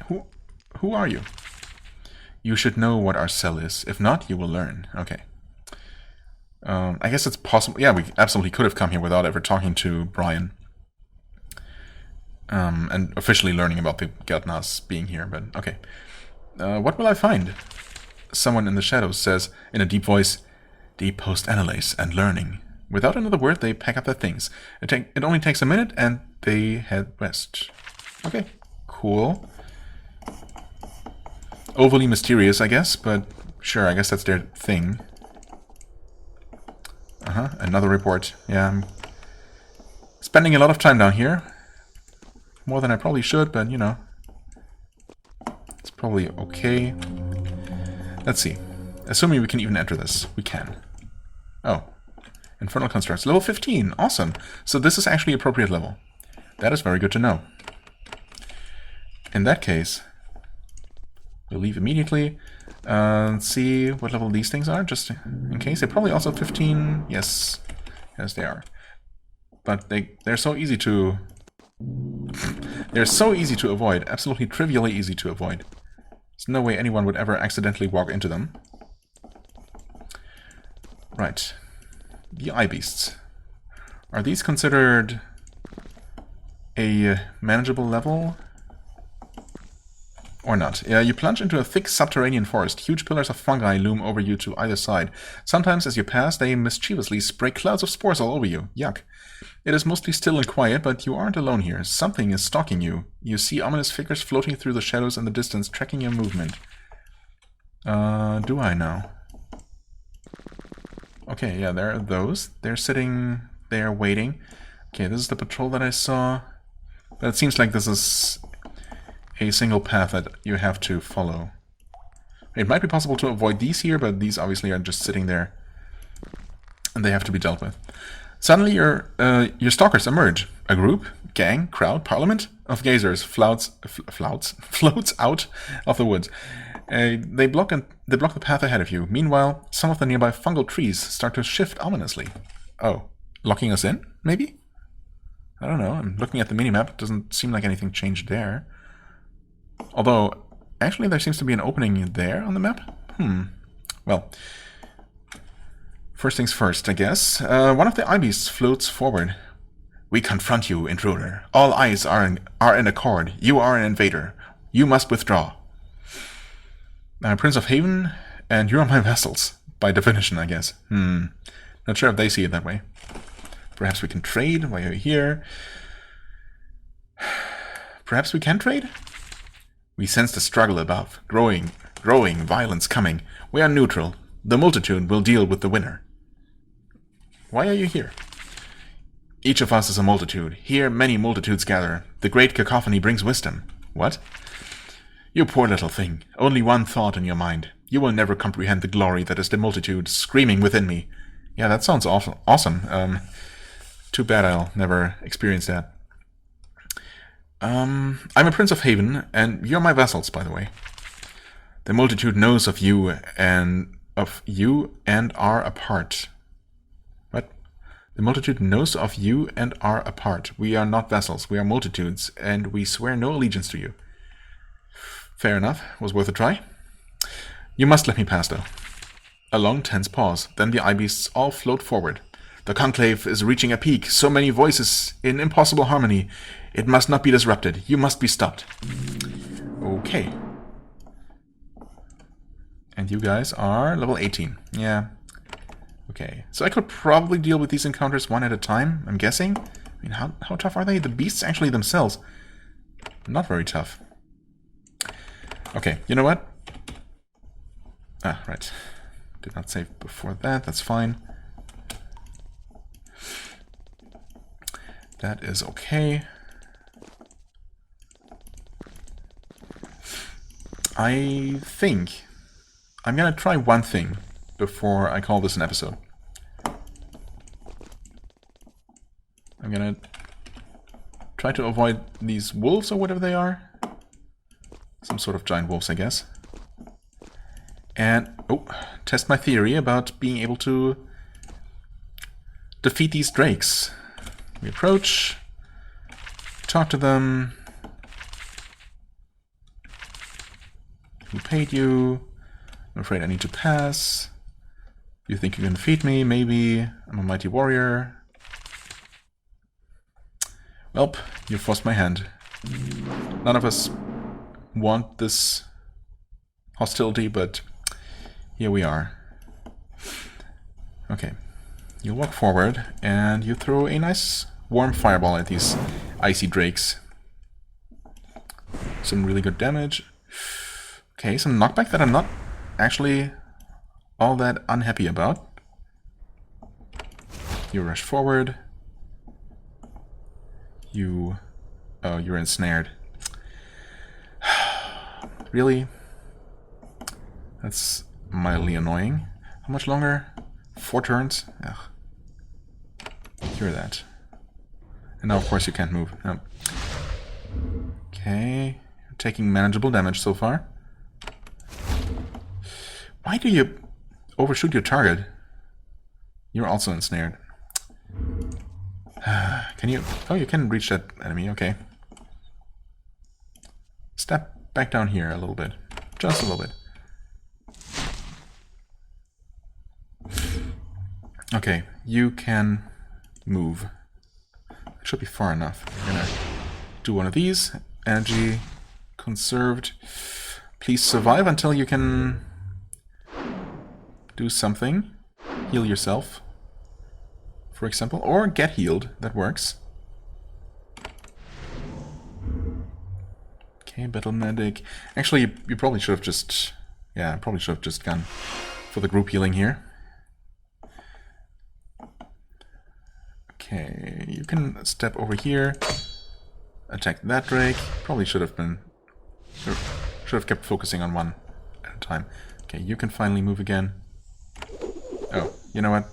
Who are you? You should know what our cell is. If not, you will learn. Okay. I guess it's possible. Yeah, we absolutely could have come here without ever talking to Brian. And officially learning about the Geldnas being here, but okay. What will I find? Someone in the shadows says, in a deep voice, "Deep post-analyse and learning." Without another word, they pack up their things. It only takes a minute, and they head west. Okay, cool. Overly mysterious, I guess, but sure, I guess that's their thing. Another report. Yeah, I'm spending a lot of time down here. More than I probably should, but, you know. It's probably okay. Let's see. Assuming we can even enter this. We can. Oh. Infernal Constructs. Level 15. Awesome. So this is actually appropriate level. That is very good to know. In that case, we'll leave immediately. Let's see what level these things are, just in case. They're probably also 15. Yes. Yes, they are. But they're so easy to... They're so easy to avoid. Absolutely trivially easy to avoid. There's no way anyone would ever accidentally walk into them. Right. The eye beasts. Are these considered a manageable level? Or not? Yeah, you plunge into a thick subterranean forest. Huge pillars of fungi loom over you to either side. Sometimes, as you pass, they mischievously spray clouds of spores all over you. Yuck. It is mostly still and quiet, but you aren't alone here. Something is stalking you. You see ominous figures floating through the shadows in the distance, tracking your movement. Do I now? Okay, yeah, there are those. They're sitting there waiting. Okay, this is the patrol that I saw. But it seems like this is a single path that you have to follow. It might be possible to avoid these here, but these obviously are just sitting there. And they have to be dealt with. Suddenly your stalkers emerge. A group? gang, crowd, parliament of gazers floats out of the woods. They block the path ahead of you. Meanwhile, some of the nearby fungal trees start to shift ominously. Oh, locking us in, maybe? I don't know. I'm looking at the minimap. It doesn't seem like anything changed there. Although, actually, there seems to be an opening there on the map. Well, first things first, I guess. One of the eye-beasts floats forward. We confront you, intruder. All eyes are in accord. You are an invader. You must withdraw. I'm Prince of Haven, and you're my vassals. By definition, I guess. Not sure if they see it that way. Perhaps we can trade while you're here. Perhaps we can trade? We sense the struggle above. Growing violence coming. We are neutral. The multitude will deal with the winner. Why are you here? Each of us is a multitude. Here many multitudes gather. The great cacophony brings wisdom. What? You poor little thing. Only one thought in your mind. You will never comprehend the glory that is the multitude screaming within me. Yeah, that sounds awesome. Too bad I'll never experience that. I'm a Prince of Haven, and you're my vassals, by the way. The multitude knows of you and are apart. What? The multitude knows of you and are apart. We are not vassals, we are multitudes, and we swear no allegiance to you. Fair enough, was worth a try. You must let me pass, though. A long, tense pause, then the eye-beasts all float forward. The conclave is reaching a peak, so many voices in impossible harmony. It must not be disrupted. You must be stopped. Okay. And you guys are level 18. Yeah. Okay. So I could probably deal with these encounters one at a time, I'm guessing. I mean, how tough are they? The beasts actually themselves. Not very tough. Okay, you know what? Ah, right. Did not save before that. That's fine. That is okay. I think I'm gonna try one thing before I call this an episode. I'm gonna try to avoid these wolves or whatever they are. Some sort of giant wolves, I guess. And, test my theory about being able to defeat these drakes. We approach, talk to them. Who paid you? I'm afraid I need to pass. You think you can defeat me? Maybe. I'm a mighty warrior. Welp, you forced my hand. None of us want this hostility, but here we are. Okay. You walk forward, and you throw a nice warm fireball at these icy drakes. Some really good damage. Okay, some knockback that I'm not actually all that unhappy about. You rush forward. Oh, you're ensnared. Really? That's mildly annoying. How much longer? 4 turns? Ugh. Cure that. And now, of course, you can't move. No. Okay. You're taking manageable damage so far. Why do you overshoot your target? You're also ensnared. Can you... Oh, you can reach that enemy. Okay. Step back down here a little bit. Just a little bit. Okay, you can move. It should be far enough. We're gonna do one of these. Energy conserved. Please survive until you can do something. Heal yourself, for example, or get healed. That works. Okay, battle medic. Actually, you probably should have just... Yeah, probably should have just gone for the group healing here. Okay, you can step over here, attack that drake. Probably should have kept focusing on one at a time. Okay, you can finally move again. Oh, you know what?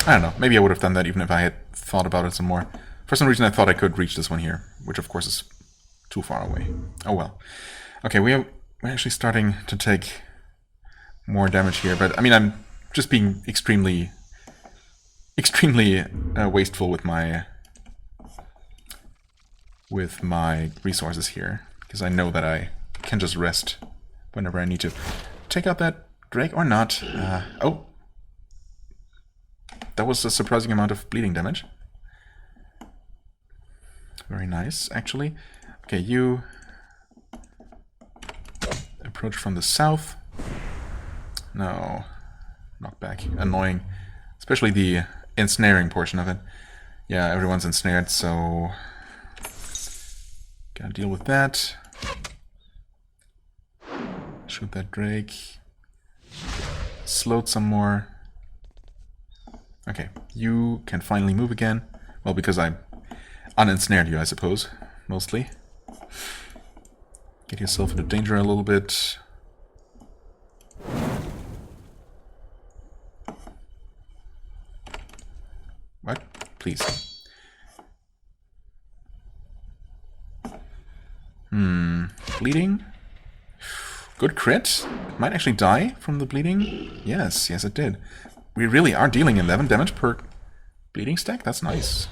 I don't know. Maybe I would have done that even if I had thought about it some more. For some reason I thought I could reach this one here, which of course is too far away. Oh well. Okay, we're actually starting to take more damage here, but I mean, I'm just being extremely wasteful with my resources here, because I know that I can just rest whenever I need to. Take out that Drake or not. Oh, that was a surprising amount of bleeding damage. Very nice, actually. Okay, you approach from the south. No, knockback. Annoying. Especially the ensnaring portion of it. Yeah, everyone's ensnared, so gotta deal with that. Shoot that Drake. Slowed some more. Okay, you can finally move again. Well, because I unensnared you, I suppose, mostly. Get yourself into danger a little bit. What? Please. Bleeding? Good crit. Might actually die from the bleeding. Yes, yes it did. We really are dealing 11 damage per bleeding stack? That's nice.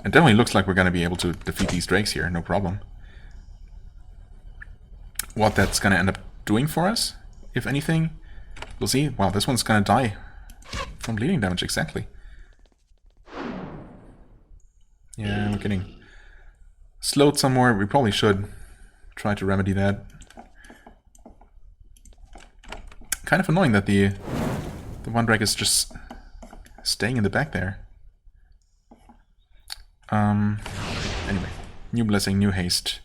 It definitely looks like we're going to be able to defeat these drakes here, no problem. What that's going to end up doing for us, if anything, we'll see. Wow, this one's going to die from bleeding damage, exactly. Yeah, we're getting slowed some more. We probably should try to remedy that. Kind of annoying that the one drake is just staying in the back there. Anyway, new blessing, new haste.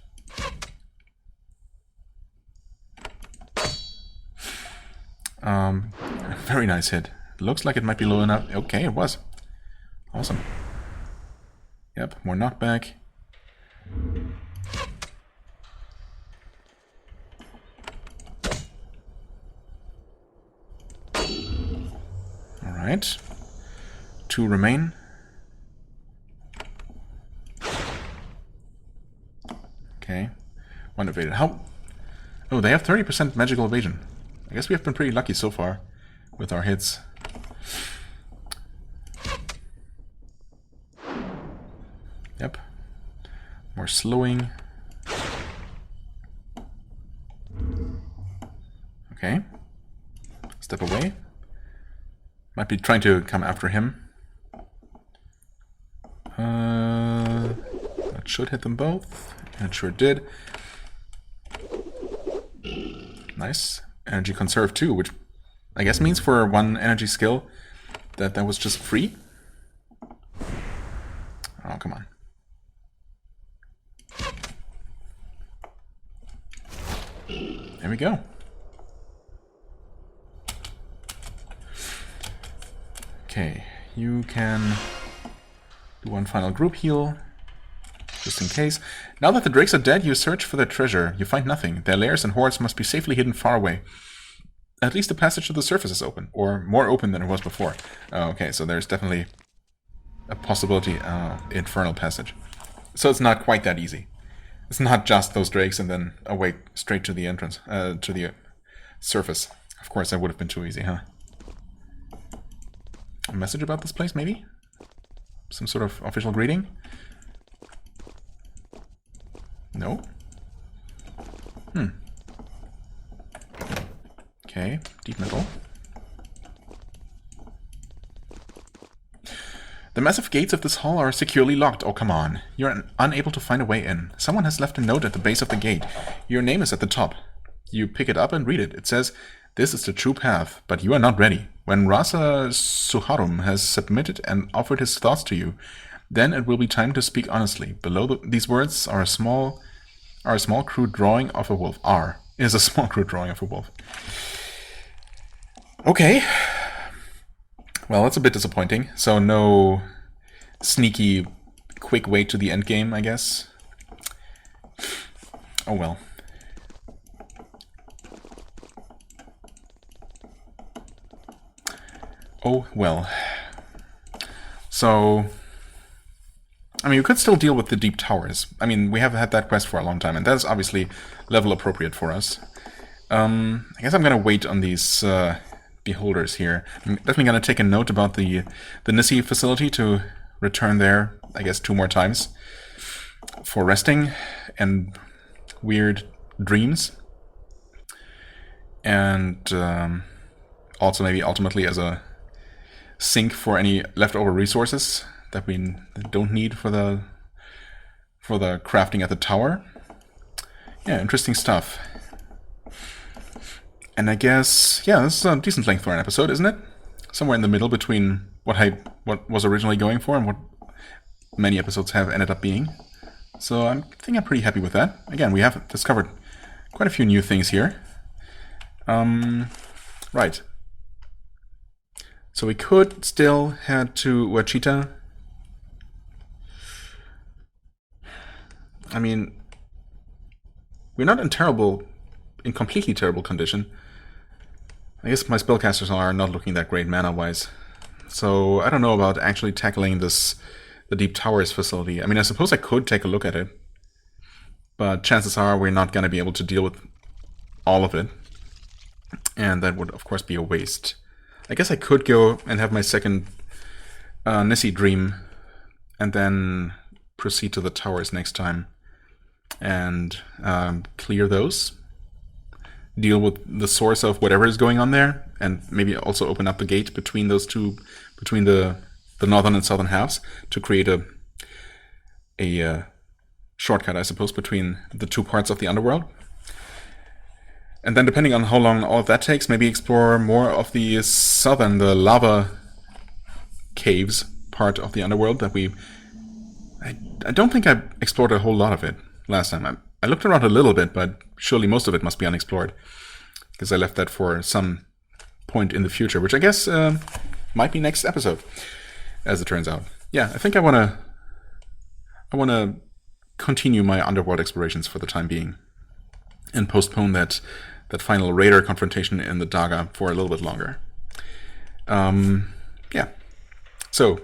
Very nice hit. Looks like it might be low enough. Okay, it was. Awesome. Yep, more knockback. Alright. 2 remain. Okay. 1 evaded. How? Oh, they have 30% magical evasion. I guess we have been pretty lucky so far with our hits. Yep. More slowing. Okay. Step away. Might be trying to come after him. That should hit them both. And it sure did. Nice. Energy conserve too, which I guess means for 1 energy skill that was just free. Oh, come on. There we go. Okay, you can do 1 final group heal, just in case. Now that the drakes are dead, you search for their treasure. You find nothing. Their lairs and hoards must be safely hidden far away. At least the passage to the surface is open, or more open than it was before. Oh, okay, so there's definitely a possibility, infernal passage. So it's not quite that easy. It's not just those drakes and then away straight to the entrance, to the surface. Of course, that would have been too easy, huh? A message about this place, maybe? Some sort of official greeting? No? Okay, deep metal. The massive gates of this hall are securely locked. Oh, come on. You're unable to find a way in. Someone has left a note at the base of the gate. Your name is at the top. You pick it up and read it. It says, "This is the true path, but you are not ready. When Rasa Suharum has submitted and offered his thoughts to you, then it will be time to speak honestly. Below these words are a small crude drawing of a wolf. Is a small crude drawing of a wolf." Okay. Well, that's a bit disappointing. So no sneaky, quick way to the end game, I guess. Oh well. Oh well. So I mean, we could still deal with the deep towers. I mean, we have had that quest for a long time, and that's obviously level appropriate for us. I guess I'm gonna wait on these beholders here. I'm definitely gonna take a note about the Nissi facility to return there, I guess, 2 more times for resting and weird dreams. And also maybe ultimately as a sink for any leftover resources that we don't need for the crafting at the tower. Yeah, interesting stuff. And I guess, yeah, this is a decent length for an episode, isn't it? Somewhere in the middle between what was originally going for and what many episodes have ended up being. So I think I'm pretty happy with that. Again, we have discovered quite a few new things here. Right. So we could still head to Ouachita. I mean, we're not in completely terrible condition. I guess my spellcasters are not looking that great mana-wise. So I don't know about actually tackling the Deep Towers facility. I mean, I suppose I could take a look at it. But chances are we're not going to be able to deal with all of it. And that would, of course, be a waste. I guess I could go and have my second Nissi dream and then proceed to the towers next time and clear those. Deal with the source of whatever is going on there, and maybe also open up the gate between those two, between the northern and southern halves, to create a shortcut, I suppose, between the 2 parts of the underworld. And then, depending on how long all of that takes, maybe explore more of the the lava caves part of the underworld that I don't think I explored a whole lot of it last time. I looked around a little bit, but surely most of it must be unexplored, because I left that for some point in the future, which I guess might be next episode, as it turns out. Yeah, I think I want to continue my underworld explorations for the time being, and postpone that final raider confrontation in the Daga for a little bit longer. Yeah. So,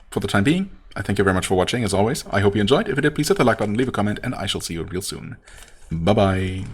for the time being, I thank you very much for watching, as always. I hope you enjoyed. If you did, please hit the like button, leave a comment, and I shall see you real soon. Bye-bye.